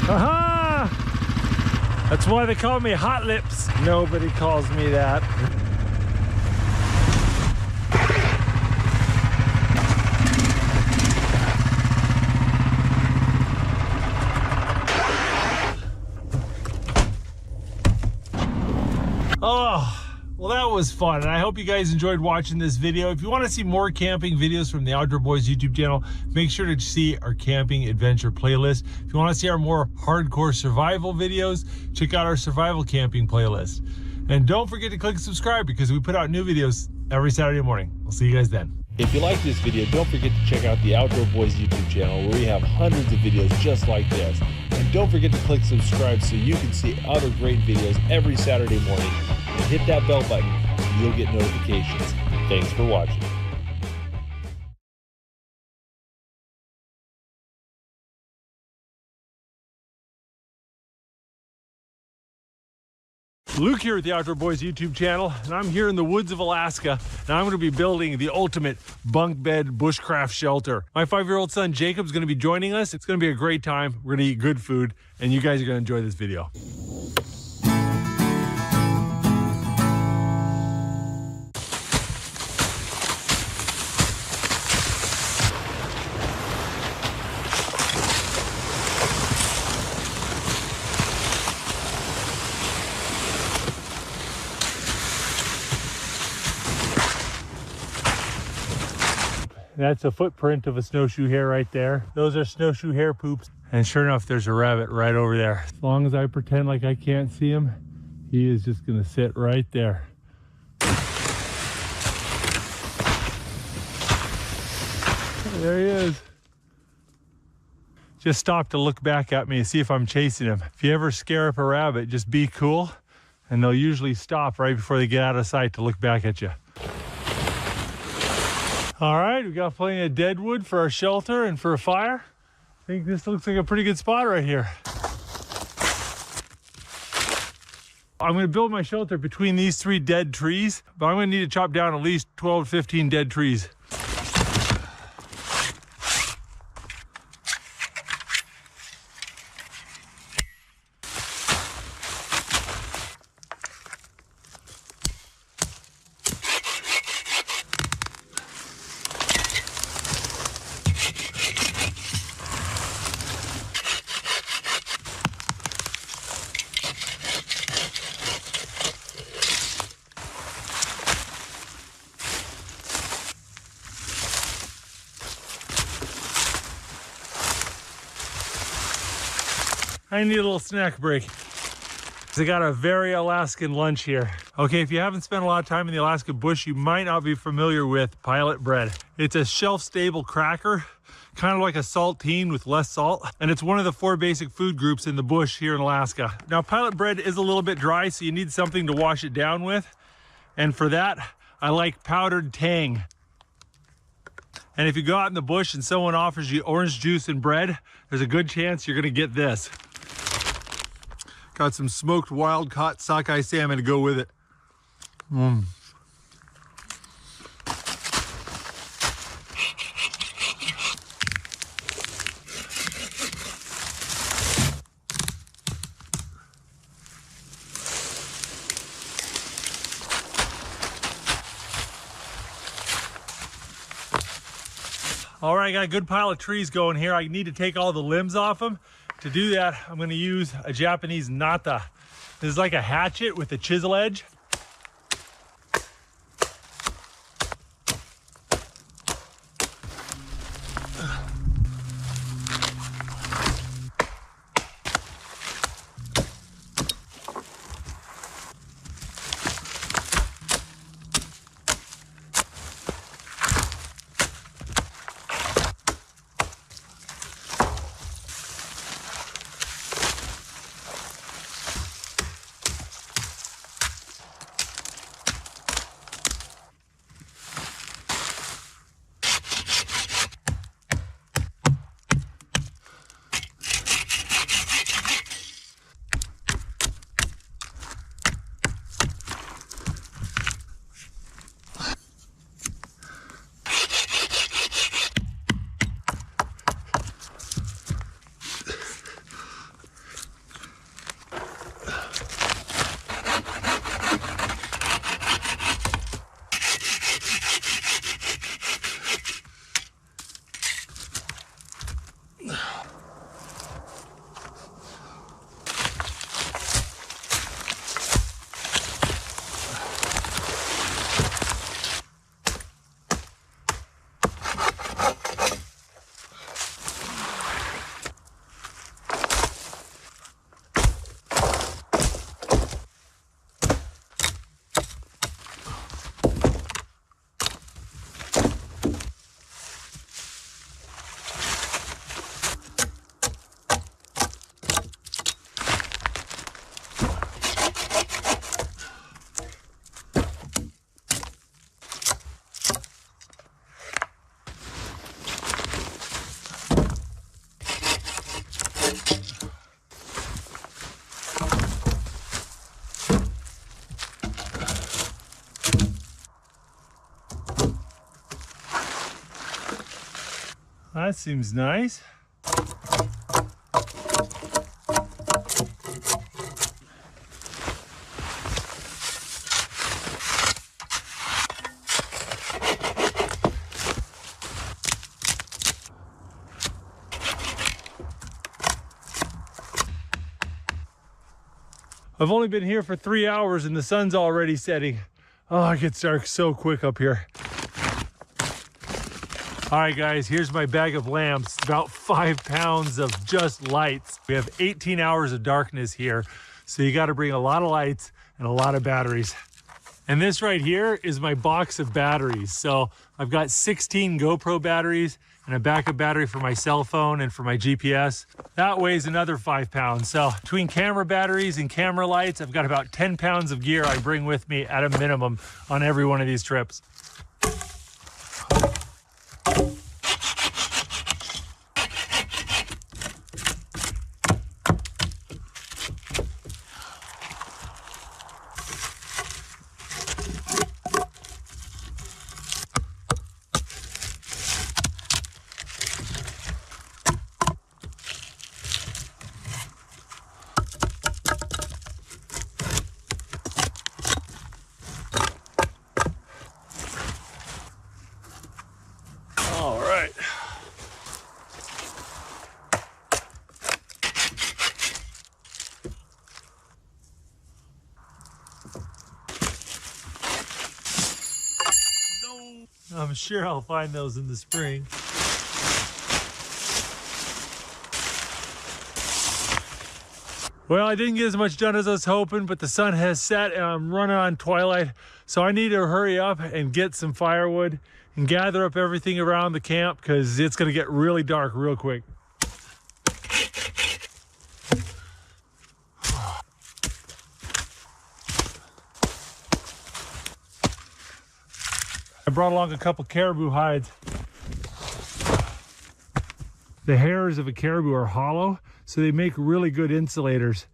Aha! That's why they call me Hot Lips. Nobody calls me that. Oh, well, that was fun, and I hope you guys enjoyed watching this video. If you want to see more camping videos from the Outdoor Boys YouTube channel, make sure to see our camping adventure playlist. If you want to see our more hardcore survival videos, check out our survival camping playlist. And don't forget to click subscribe because we put out new videos every Saturday morning. We'll see you guys then. If you like this video, don't forget to check out the Outdoor Boys YouTube channel where we have hundreds of videos just like this. And don't forget to click subscribe so you can see other great videos every Saturday morning. And hit that bell button so you'll get notifications. Thanks for watching. Luke here at the Outdoor Boys YouTube channel, and I'm here in the woods of Alaska, and I'm going to be building the ultimate bunk bed bushcraft shelter. My 5-year-old son Jacob's going to be joining us. It's going to be a great time. We're going to eat good food, and you guys are going to enjoy this video. That's a footprint of a snowshoe hare right there. Those are snowshoe hare poops. And sure enough, there's a rabbit right over there. As long as I pretend like I can't see him, he is just gonna sit right there. There he is. Just stopped to look back at me and see if I'm chasing him. If you ever scare up a rabbit, just be cool, and they'll usually stop right before they get out of sight to look back at you. All right, we got plenty of dead wood for our shelter and for a fire. I think this looks like a pretty good spot right here. I'm gonna build my shelter between these 3 dead trees, but I'm gonna need to chop down at least 12 to 15 dead trees. I need a little snack break. I got a very Alaskan lunch here. Okay, if you haven't spent a lot of time in the Alaska bush, you might not be familiar with Pilot Bread. It's a shelf-stable cracker, kind of like a saltine with less salt, and it's one of the 4 basic food groups in the bush here in Alaska. Now, Pilot Bread is a little bit dry, so you need something to wash it down with, and for that, I like powdered tang. And if you go out in the bush and someone offers you orange juice and bread, there's a good chance you're gonna get this. Got some smoked wild-caught sockeye salmon to go with it. All right, I got a good pile of trees going here. I need to take all the limbs off them. To do that, I'm going to use a Japanese nata. This is like a hatchet with a chisel edge. That seems nice. I've only been here for 3 hours and the sun's already setting. Oh, it gets dark so quick up here. All right, guys, here's my bag of lamps. About 5 pounds of just lights. We have 18 hours of darkness here, so you got to bring a lot of lights and a lot of batteries. And this right here is my box of batteries. So I've got 16 GoPro batteries and a backup battery for my cell phone and for my GPS. That weighs another 5 pounds. So between camera batteries and camera lights, I've got about 10 pounds of gear I bring with me at a minimum on every one of these trips. All right. I'm sure I'll find those in the spring. Well, I didn't get as much done as I was hoping, but the sun has set and I'm running on twilight. So I need to hurry up and get some firewood and gather up everything around the camp because it's going to get really dark real quick. I brought along a couple caribou hides. The hairs of a caribou are hollow, so they make really good insulators.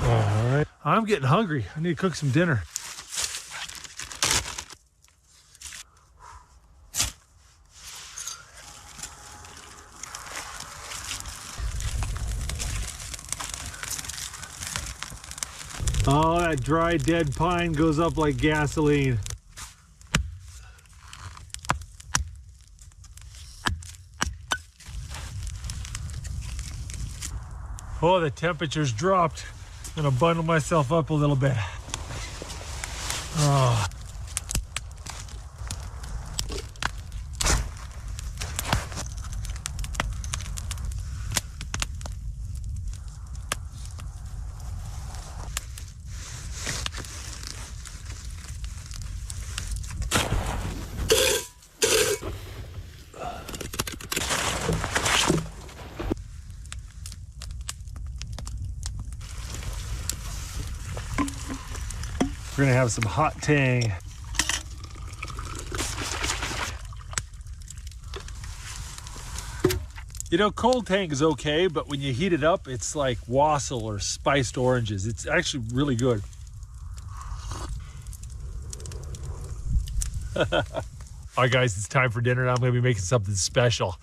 All right, I'm getting hungry. I need to cook some dinner. Oh, that dry, dead pine goes up like gasoline. Oh, the temperature's dropped. I'm gonna bundle myself up a little bit. Oh. We're gonna have some hot tang. You know, cold tang is okay, but when you heat it up, it's like wassail or spiced oranges. It's actually really good. All right, guys, it's time for dinner. I'm gonna be making something special.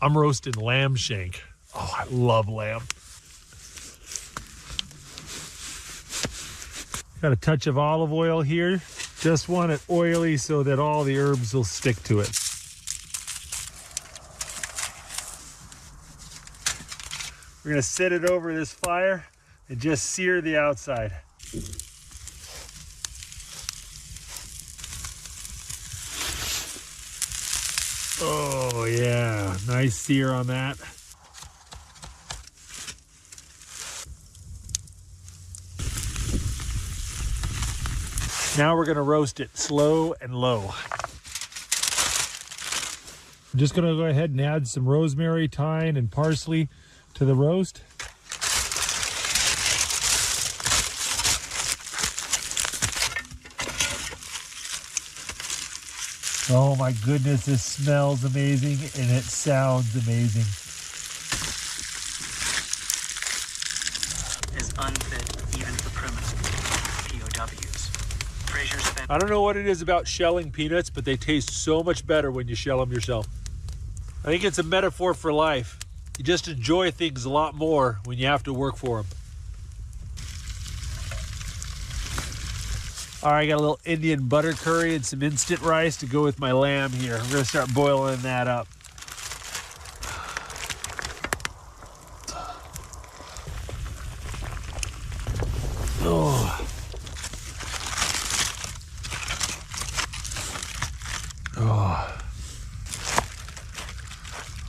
I'm roasting lamb shank. Oh, I love lamb. Got a touch of olive oil here. Just want it oily so that all the herbs will stick to it. We're gonna set it over this fire and just sear the outside. Oh yeah, nice sear on that. Now we're gonna roast it slow and low. I'm just gonna go ahead and add some rosemary, thyme, and parsley to the roast. Oh my goodness, this smells amazing and it sounds amazing. Is unfit even for criminal POWs. Fraser spent. I don't know what it is about shelling peanuts, but they taste so much better when you shell them yourself. I think it's a metaphor for life. You just enjoy things a lot more when you have to work for them. All right, I got a little Indian butter curry and some instant rice to go with my lamb here. I'm gonna start boiling that up. Oh. Oh.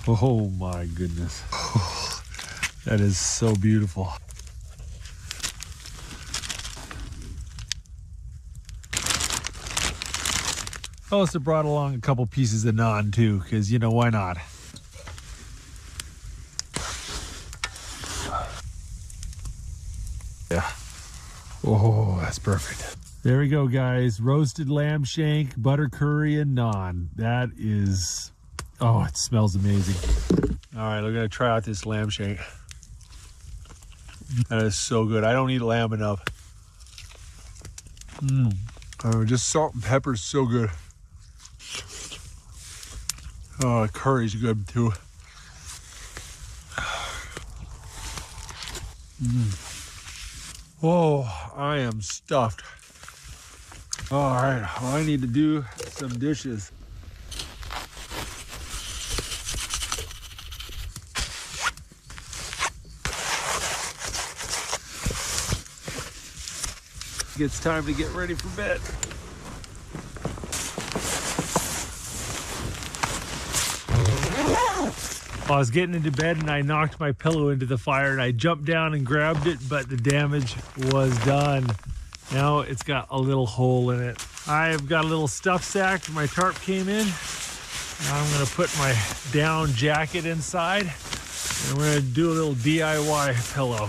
Oh my goodness. That is so beautiful. I also brought along a couple pieces of naan too, because you know, why not? Yeah. Oh, that's perfect. There we go, guys. Roasted lamb shank, butter curry, and naan. That is, oh, it smells amazing. All right, we're gonna try out this lamb shank. That is so good. I don't eat lamb enough. Just salt and pepper is so good. Oh, curry's good too. Oh, I am stuffed. All right, well, I need to do some dishes. It's time to get ready for bed. I was getting into bed and I knocked my pillow into the fire and I jumped down and grabbed it, but the damage was done. Now it's got a little hole in it. I've got a little stuff sack. My tarp came in. Now I'm gonna put my down jacket inside and we're gonna do a little DIY pillow.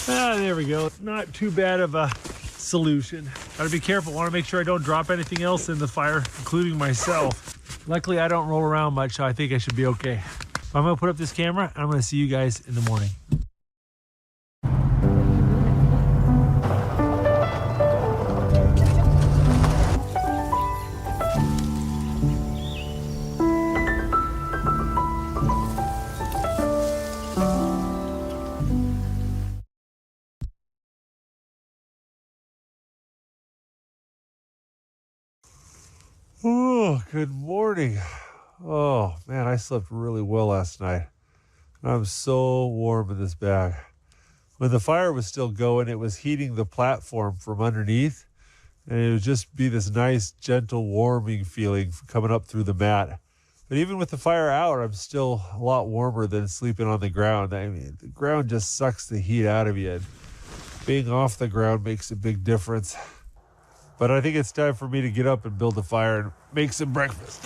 Ah, there we go. Not too bad of a solution. Gotta be careful. Want to make sure I don't drop anything else in the fire, including myself. Luckily, I don't roll around much, so I think I should be okay. I'm gonna put up this camera, and I'm gonna see you guys in the morning. Oh, good morning. Oh, man, I slept really well last night. I'm so warm in this bag. When the fire was still going, it was heating the platform from underneath, and it would just be this nice, gentle, warming feeling coming up through the mat. But even with the fire out, I'm still a lot warmer than sleeping on the ground. I mean, the ground just sucks the heat out of you. And being off the ground makes a big difference. But I think it's time for me to get up and build a fire and make some breakfast.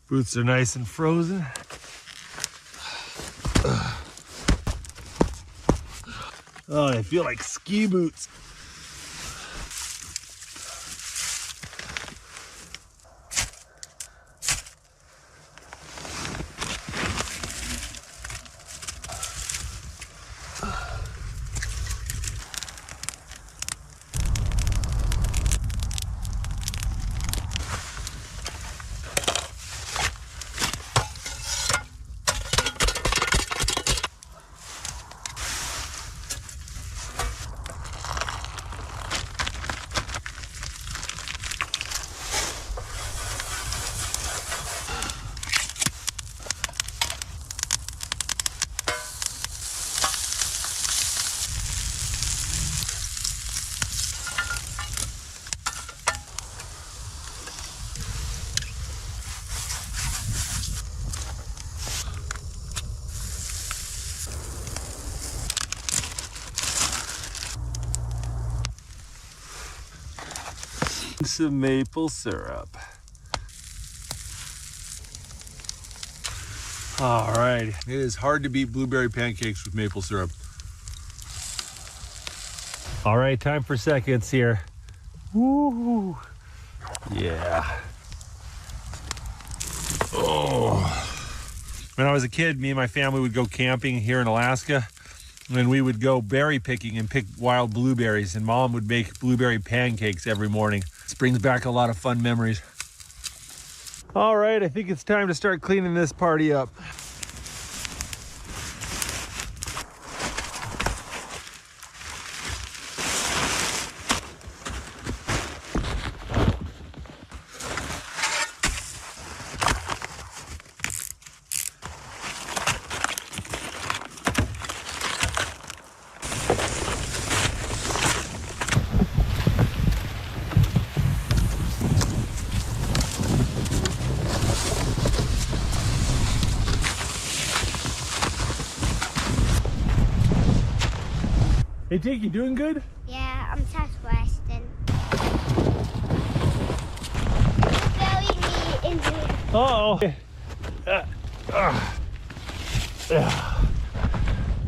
Boots are nice and frozen. Oh, they feel like ski boots. Some maple syrup. All right. It is hard to beat blueberry pancakes with maple syrup. All right, time for seconds here. Woo! Yeah. Oh. When I was a kid, me and my family would go camping here in Alaska, and we would go berry picking and pick wild blueberries, and Mom would make blueberry pancakes every morning. This brings back a lot of fun memories. All right, I think it's time to start cleaning this party up. Hey Jake, you doing good? Yeah, I'm just resting. Bury me into. Uh-oh.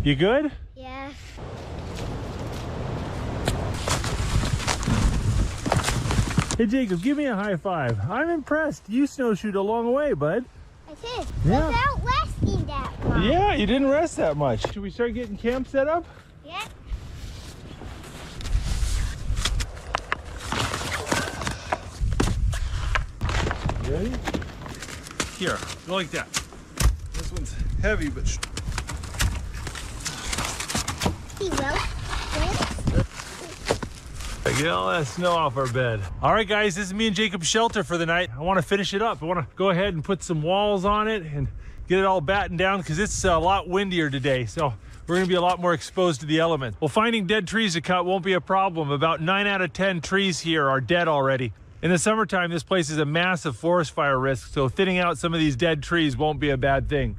You good? Yeah. Hey Jacob, give me a high five. I'm impressed. You snowshoed a long way, bud. I did. Yeah. Without resting that much. Yeah, you didn't rest that much. Should we start getting camp set up? Yeah. Ready? Here, go like that. This one's heavy, but He will. get all that snow off our bed. All right, guys, this is me and Jacob's shelter for the night. I want to finish it up. I want to go ahead and put some walls on it and get it all battened down because it's a lot windier today. So we're going to be a lot more exposed to the elements. Well, finding dead trees to cut won't be a problem. About 9 out of 10 trees here are dead already. In the summertime, this place is a massive forest fire risk, so thinning out some of these dead trees won't be a bad thing.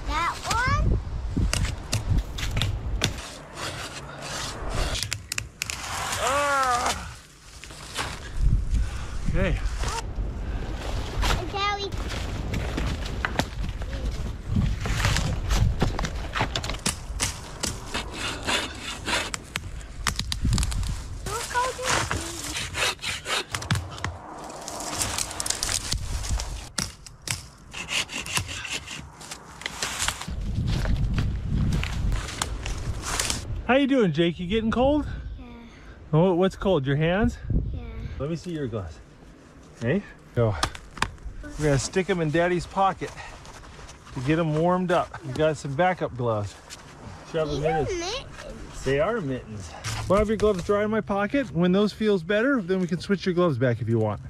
That one. Okay. And Daddy. How you doing, Jake? You getting cold? Yeah. Oh, what's cold? Your hands? Yeah. Let me see your gloves. Hey, go. We're gonna stick them in Daddy's pocket to get them warmed up. We got some backup gloves. Shove them in. They are mittens. Well, have your gloves dry in my pocket. When those feels better, then we can switch your gloves back if you want.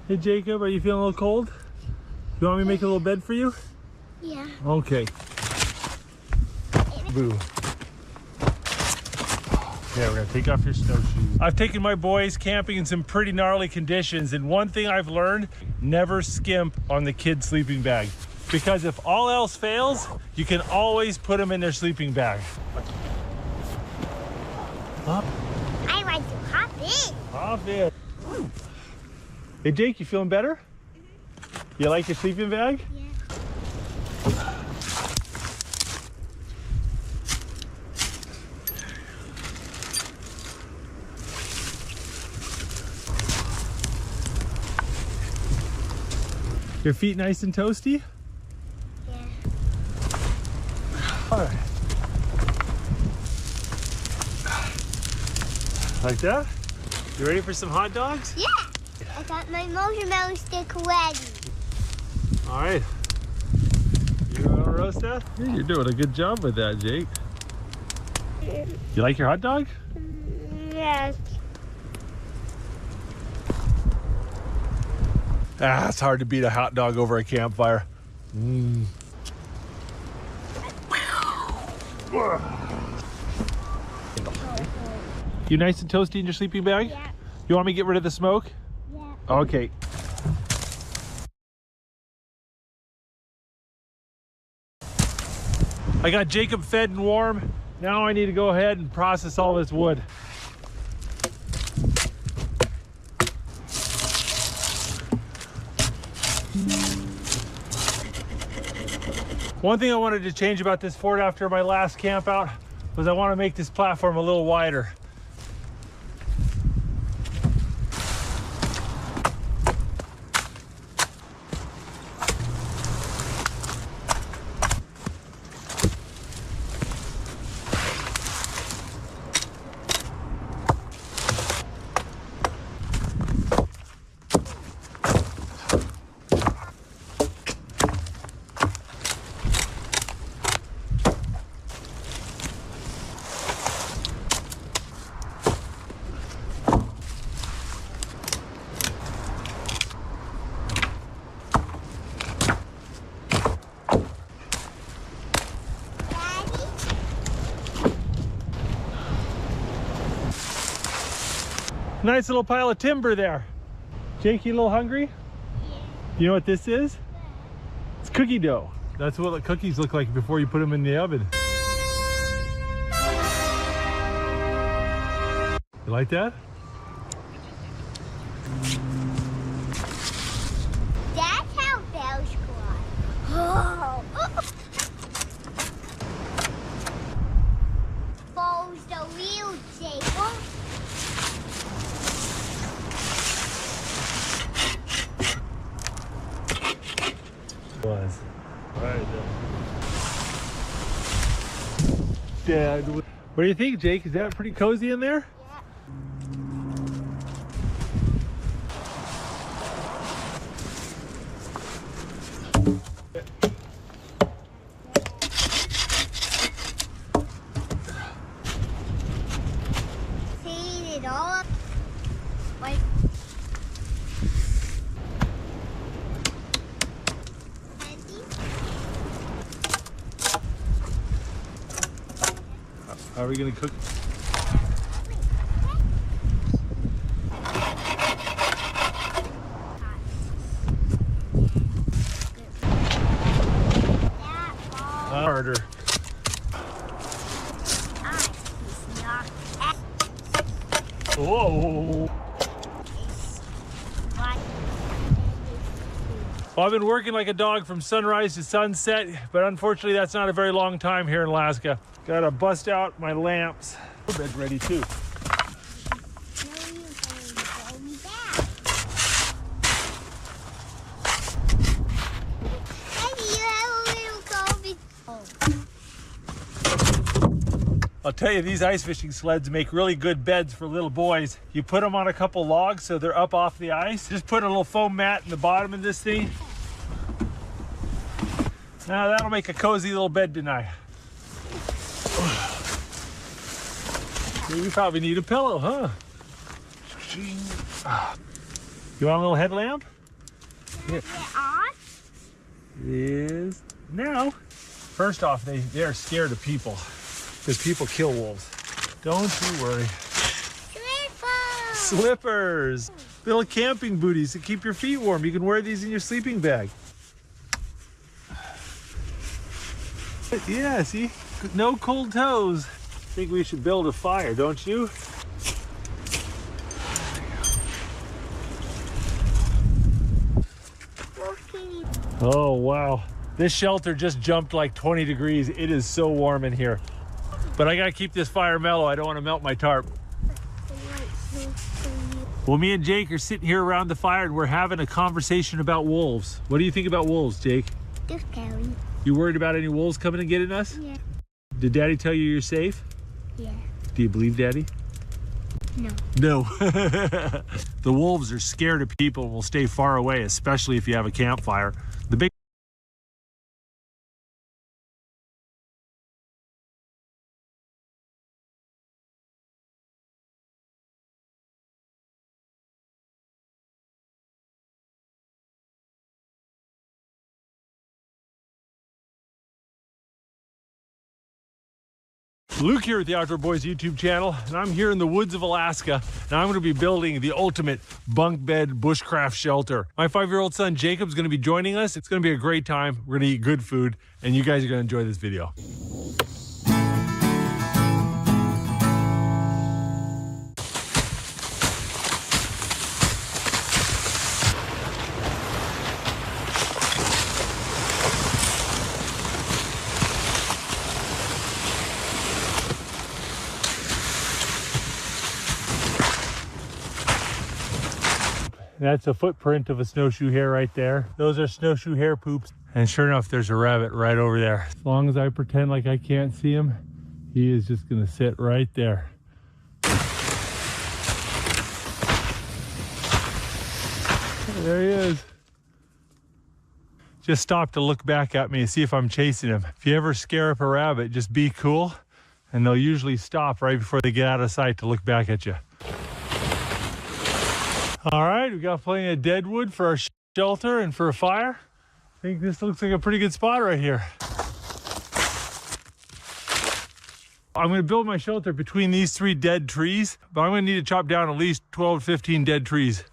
Hey Jacob, are you feeling a little cold? You want me to make a little bed for you? Yeah. Okay. Boo. Yeah, we're gonna take off your snowshoes. I've taken my boys camping in some pretty gnarly conditions, and one thing I've learned, never skimp on the kid's sleeping bag. Because if all else fails, you can always put them in their sleeping bag. Up, I like to hop in. hop in. Hey Jake, you feeling better? You like your sleeping bag? Yeah. Your feet nice and toasty? Yeah. All right. Like that? You ready for some hot dogs? Yeah. I got my marshmallow stick ready. All right. You want to roast that? Yeah, you're doing a good job with that, Jake. You like your hot dog? Yes. It's hard to beat a hot dog over a campfire. You nice and toasty in your sleeping bag? Yeah. You want me to get rid of the smoke? Yeah. Okay. I got Jacob fed and warm. Now I need to go ahead and process all this wood. One thing I wanted to change about this fort after my last camp out was I want to make this platform a little wider. Nice little pile of timber there. Jake, you a little hungry? Yeah. You know what this is? It's cookie dough. That's what the cookies look like before you put them in the oven. You like that? That's how Belle squad. Oh. Bo's the real Jacob. Was. Right there. Dad, what do you think, Jake? Is that pretty cozy in there? Clean it all up. Like, How are we gonna cook? Harder. Whoa. Well, I've been working like a dog from sunrise to sunset, but unfortunately that's not a very long time here in Alaska. Gotta bust out my lamps. Bed ready too. I'll tell you, these ice fishing sleds make really good beds for little boys. You put them on a couple logs so they're up off the ice. Just put a little foam mat in the bottom of this thing. Now that'll make a cozy little bed tonight. We probably need a pillow, huh? You want a little headlamp? Here. It is now. First off, they're scared of people because people kill wolves. Don't you worry. Slippers. Little camping booties to keep your feet warm. You can wear these in your sleeping bag. Yeah, see? No cold toes. I think we should build a fire, don't you? Oh, wow. This shelter just jumped like 20 degrees. It is so warm in here. But I gotta keep this fire mellow. I don't want to melt my tarp. Well, me and Jake are sitting here around the fire and we're having a conversation about wolves. What do you think about wolves, Jake? They're scary. You worried about any wolves coming and getting us? Yeah. Did Daddy tell you you're safe? Yeah. Do you believe Daddy? No. No. The wolves are scared of people and will stay far away, especially if you have a campfire. The big Luke here at the Outdoor Boys YouTube channel, and I'm here in the woods of Alaska, and I'm going to be building the ultimate bunk bed bushcraft shelter. My 5-year-old son Jacob's going to be joining us. It's going to be a great time. We're going to eat good food, and you guys are going to enjoy this video. That's a footprint of a snowshoe hare right there. Those are snowshoe hare poops. And sure enough, there's a rabbit right over there. As long as I pretend like I can't see him, he is just gonna sit right there. There he is. Just stop to look back at me and see if I'm chasing him. If you ever scare up a rabbit, just be cool, and they'll usually stop right before they get out of sight to look back at you. All right, we got plenty of dead wood for our shelter and for a fire. I think this looks like a pretty good spot right here. I'm gonna build my shelter between these 3 dead trees, but I'm gonna need to chop down at least 12 to 15 dead trees.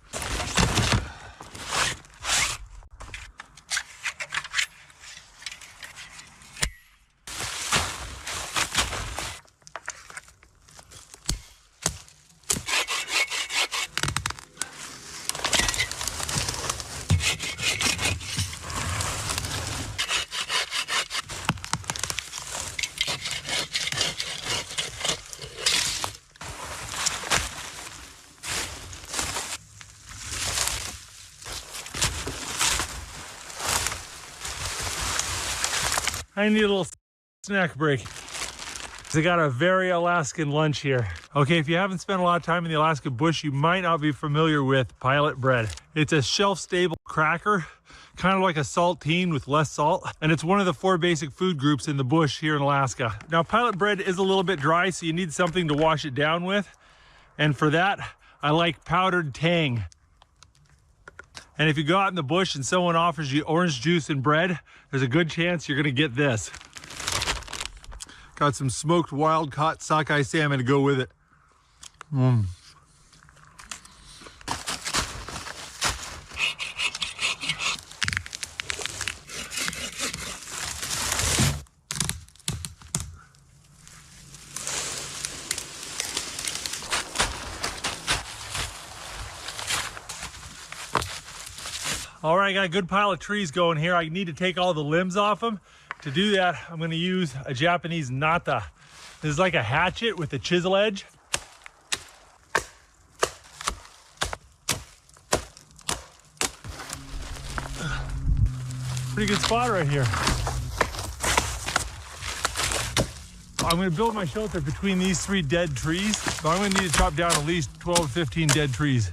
I need a little snack break. I got a very Alaskan lunch here. Okay, if you haven't spent a lot of time in the Alaska bush, you might not be familiar with Pilot Bread. It's a shelf-stable cracker, kind of like a saltine with less salt, and it's one of the 4 basic food groups in the bush here in Alaska. Now, Pilot Bread is a little bit dry, so you need something to wash it down with, and for that, I like powdered tang. And if you go out in the bush and someone offers you orange juice and bread, there's a good chance you're gonna get this. Got some smoked wild-caught sockeye salmon to go with it. All right, I got a good pile of trees going here. I need to take all the limbs off them. To do that, I'm gonna use a Japanese nata. This is like a hatchet with a chisel edge. Pretty good spot right here. I'm gonna build my shelter between these 3 dead trees, but I'm gonna need to chop down at least 12 to 15 dead trees.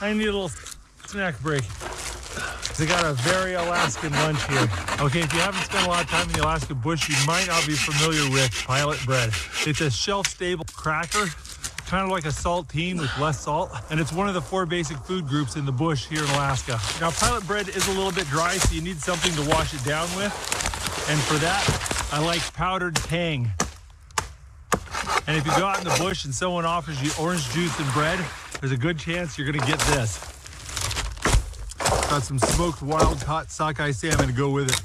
I need a little snack break. I got a very Alaskan lunch here. Okay, if you haven't spent a lot of time in the Alaska bush, you might not be familiar with Pilot Bread. It's a shelf-stable cracker, kind of like a saltine with less salt, and it's one of the 4 basic food groups in the bush here in Alaska. Now, Pilot Bread is a little bit dry, so you need something to wash it down with, and for that, I like powdered tang. And if you go out in the bush and someone offers you orange juice and bread, there's a good chance you're gonna get this. Got some smoked wild-caught sockeye salmon to go with it.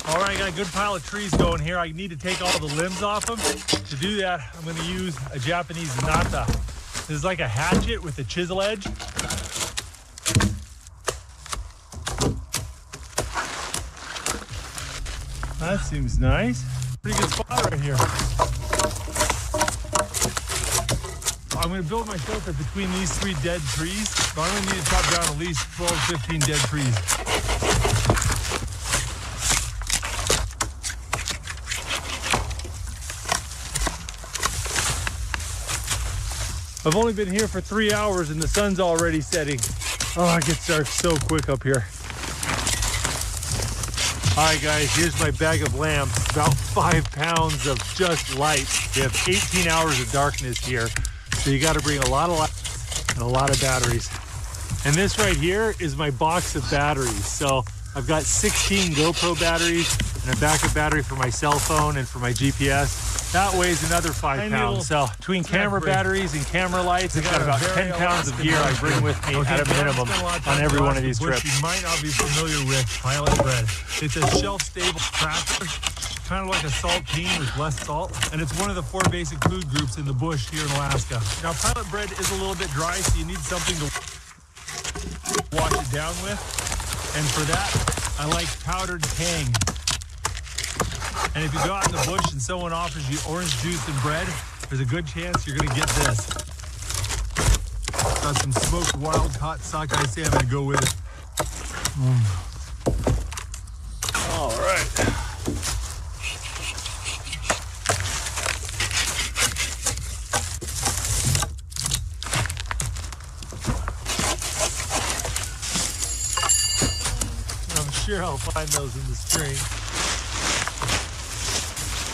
All right, I got a good pile of trees going here. I need to take all the limbs off them. To do that, I'm going to use a Japanese nata. This is like a hatchet with a chisel edge. That seems nice. Pretty good spot right here. I'm going to build my shelter between these 3 dead trees. So I'm going to need to chop down at least 12, 15 dead trees. I've only been here for 3 hours and the sun's already setting. Oh, it gets dark so quick up here. All right, guys, here's my bag of lamps. About 5 pounds of just light. We have 18 hours of darkness here. So you got to bring a lot of lights and a lot of batteries. And this right here is my box of batteries. So I've got 16 GoPro batteries and a backup battery for my cell phone and for my GPS. That weighs another 5 pounds. So between camera batteries and camera lights, I've got about 10 pounds of gear I bring with me at a minimum on every one of these trips. You might not be familiar with Pilot Bread. It's a shelf-stable cracker, kind of like a saltine with less salt, and it's one of the 4 basic food groups in the bush here in Alaska. Now, Pilot Bread is a little bit dry, so you need something to wash it down with, and for that, I like powdered tang. And if you go out in the bush and someone offers you orange juice and bread, there's a good chance you're gonna get this. Got some smoked wild-caught sockeye salmon to go with it. All right. I'm sure I'll find those in the spring.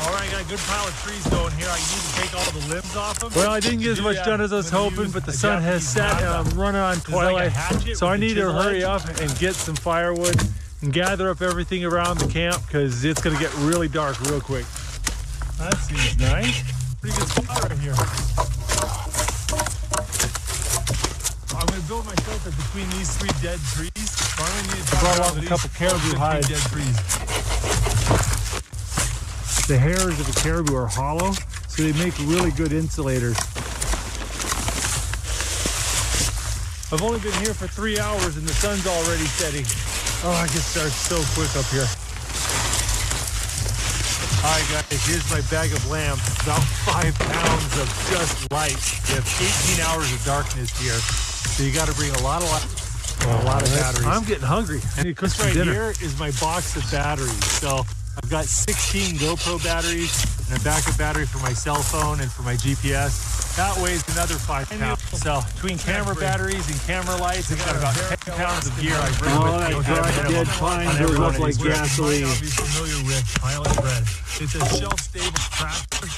All right, I got a good pile of trees going here. I need to take all the limbs off them. Well, I didn't get as much done as I was hoping, but the sun has set and I'm running on twilight. So I need to hurry up and get some firewood and gather up everything around the camp because it's going to get really dark real quick. That seems nice. Pretty good spot right here. I'm going to build my shelter between these 3 dead trees. So I'm going to need to brought along a couple caribou hides. Dead trees. The hairs of the caribou are hollow, so they make really good insulators. I've only been here for 3 hours and the sun's already setting. Oh, it gets dark so quick up here. All right, guys, here's my bag of lamps. About 5 pounds of just light. We have 18 hours of darkness here, so you got to bring a lot of light. A lot of batteries. I'm getting hungry. I need to cook some dinner. Here is my box of batteries. So I've got 16 GoPro batteries and a backup battery for my cell phone and for my GPS. That weighs another 5 pounds. So between camera batteries and camera lights, I've got about 10 pounds of gear I bring with me. That dry dead pine goes up like gasoline. You might not be familiar with Pilot Bread. It's a shelf-stable cracker,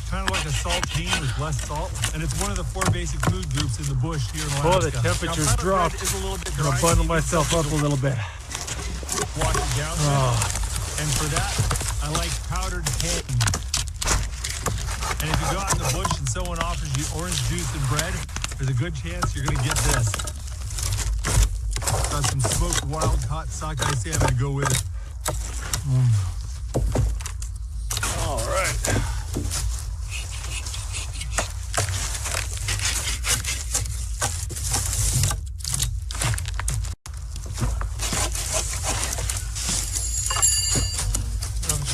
kind of like a saltine with less salt, and it's one of the 4 basic food groups in the bush here in Alaska. Oh, the temperature's dropped. I'm gonna bundle myself up a little bit. Wash it down. And for that, I like powdered tang. And if you go out in the bush and someone offers you orange juice and bread, there's a good chance you're gonna get this. Got some smoked wild-caught sockeye salmon to go with it. All right.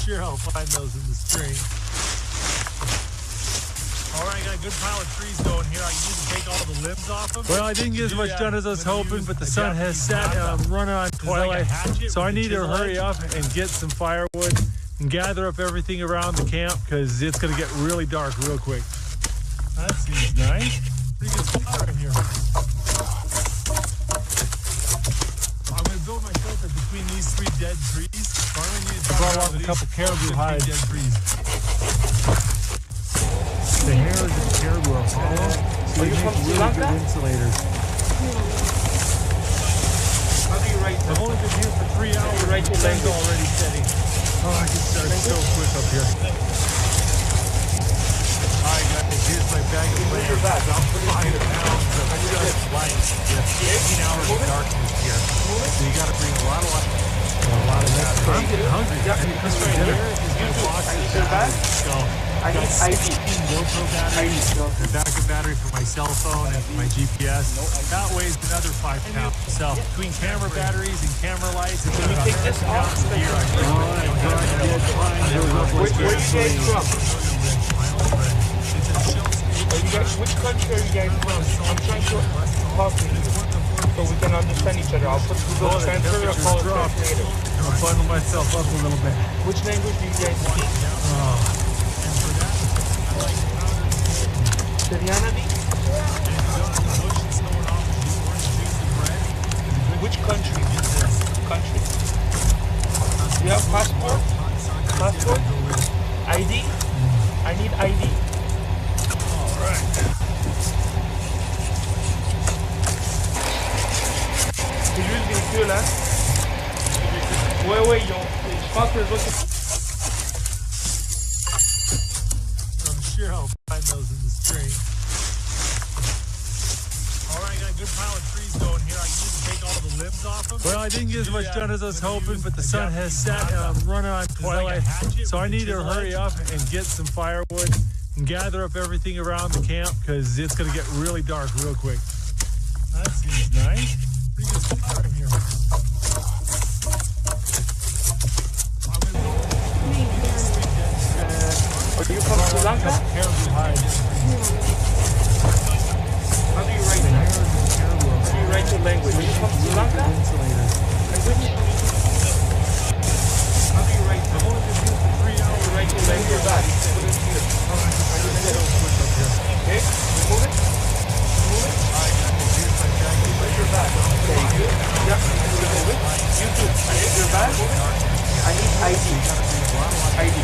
Sure, I'll find those in the spring. All right, I got a good pile of trees going here. I need to take all the limbs off them. Well, I didn't get as much done as I was hoping, but the sun has set and I'm running on twilight. So I need to hurry up and get some firewood and gather up everything around the camp because it's going to get really dark real quick. That seems nice. Pretty good spot right here. I'm going to build my shelter between these 3 dead trees. I brought along a couple caribou hides. The hairs of the caribou are hollow, so they make really good insulators. I've only been here for 3 hours. The sun's already setting. Oh, it gets dark so quick up here. All right, guys, here's my bag of lamps. About 5 pounds of just light. We have 18 hours of darkness here, so you got to bring a lot of light. A lot of batteries. I'm getting hungry. This right here is my box of batteries. So I I need ID. GoPro batteries, a backup battery for my cell phone and my GPS. That weighs another 5 pounds. So between camera batteries and camera lights, it's about 10 pounds of gear. Where are you guys from? Which country are you guys from? I'm trying to talk to you so we can understand each other. I'll put Google Translator or call it translator. I'll bundle myself up a little bit. Which language do you guys speak? Syrianadi? Which country? Country. Do you have passport? Passport? ID? I need ID. Alright. C'est juste véhicule, hein? Ouais, je pense que les autres... I'm sure I'll find those in the stream. Alright, got a good pile of trees going here. I need to take all the limbs off them. Well, I didn't get as much done as I was hoping, but the sun has set and I'm running on twilight. So I need to hurry up and get some firewood and gather up everything around the camp because it's going to get really dark real quick. That seems nice. Pretty good spot in here. Are you from Sri Lanka? How do you write it? How do you write your language? Are you from Sri Lanka? How do you write it? I'm only just used for 3 hours to write your language back. Put it here. Okay, move it. Move it. Put your back. Okay, good. Yep, move it. You too. I need your back. I need ID. ID.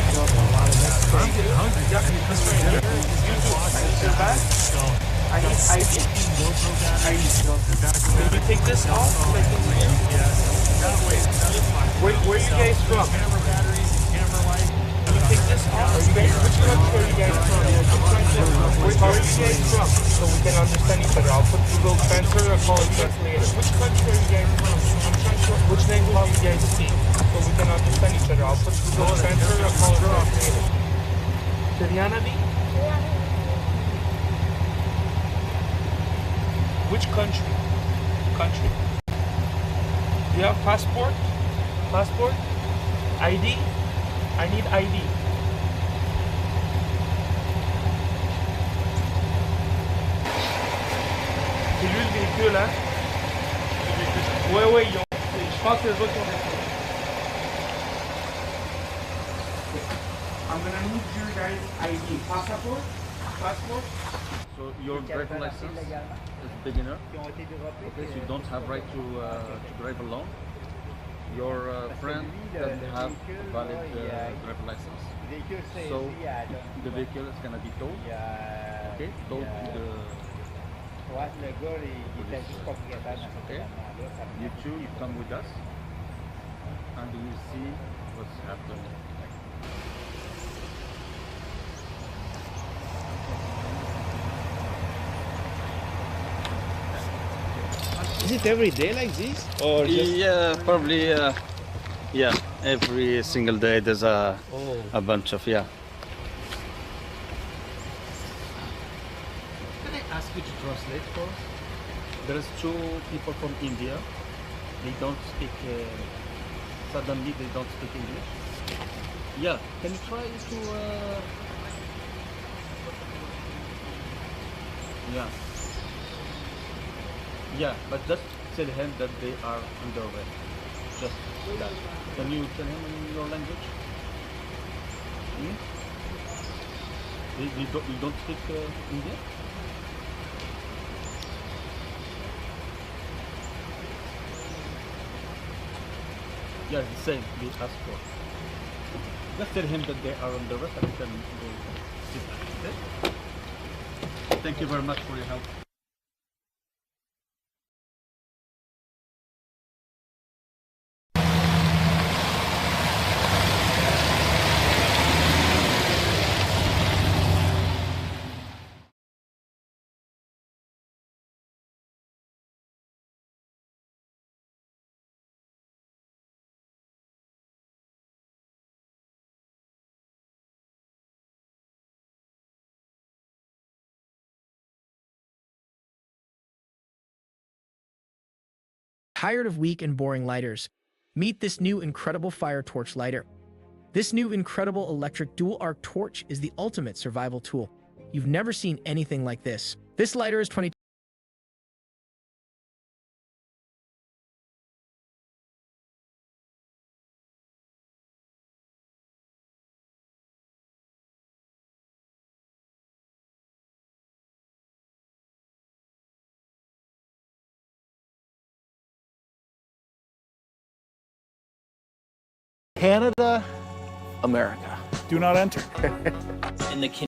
I'm getting hungry. Yep, this right here. You too. I need your back. I need ID. ID. Can you take this off? Where are you guys from? Can you take this off? Which country are you guys from? Where are you guys from? So we can understand each other. I'll put Google Translator or call it translator. Which country are you guys from? Which language do you guys speak? So we can understand each other. I'll put Google Translator or call it translator. Syrianadi? Which country? Country. Do you have passport? Passport? ID? I need ID. C'est juste véhicule, hein? Ouais, je pense que les autres ont des... I'm gonna need your guys' ID. Passport? Passport? So your driver license is beginner. Okay, so you don't have right to drive alone. Your friend doesn't have valid driver license. So the vehicle is gonna be towed. Okay, towed to the police. Okay, you two, you come with us, and we will see what's happening. Is it every day like this, or just... Yeah, probably. Yeah, every single day there's a bunch of Can I ask you to translate for us? There's 2 people from India. They don't speak. Suddenly they don't speak English. Yeah, can you try to? Yeah. Yeah, but just tell him that they are on their way. Just that. Can you tell him in your language? Hmm? You don't speak Indian? Yeah, the same. They ask for. Just tell him that they are on the way and you can go sit down. Okay? Thank you very much for your help. Tired of weak and boring lighters? Meet this new incredible fire torch lighter. This new incredible electric dual arc torch is the ultimate survival tool. You've never seen anything like this. This lighter is 22. Canada, America. Do not enter. In the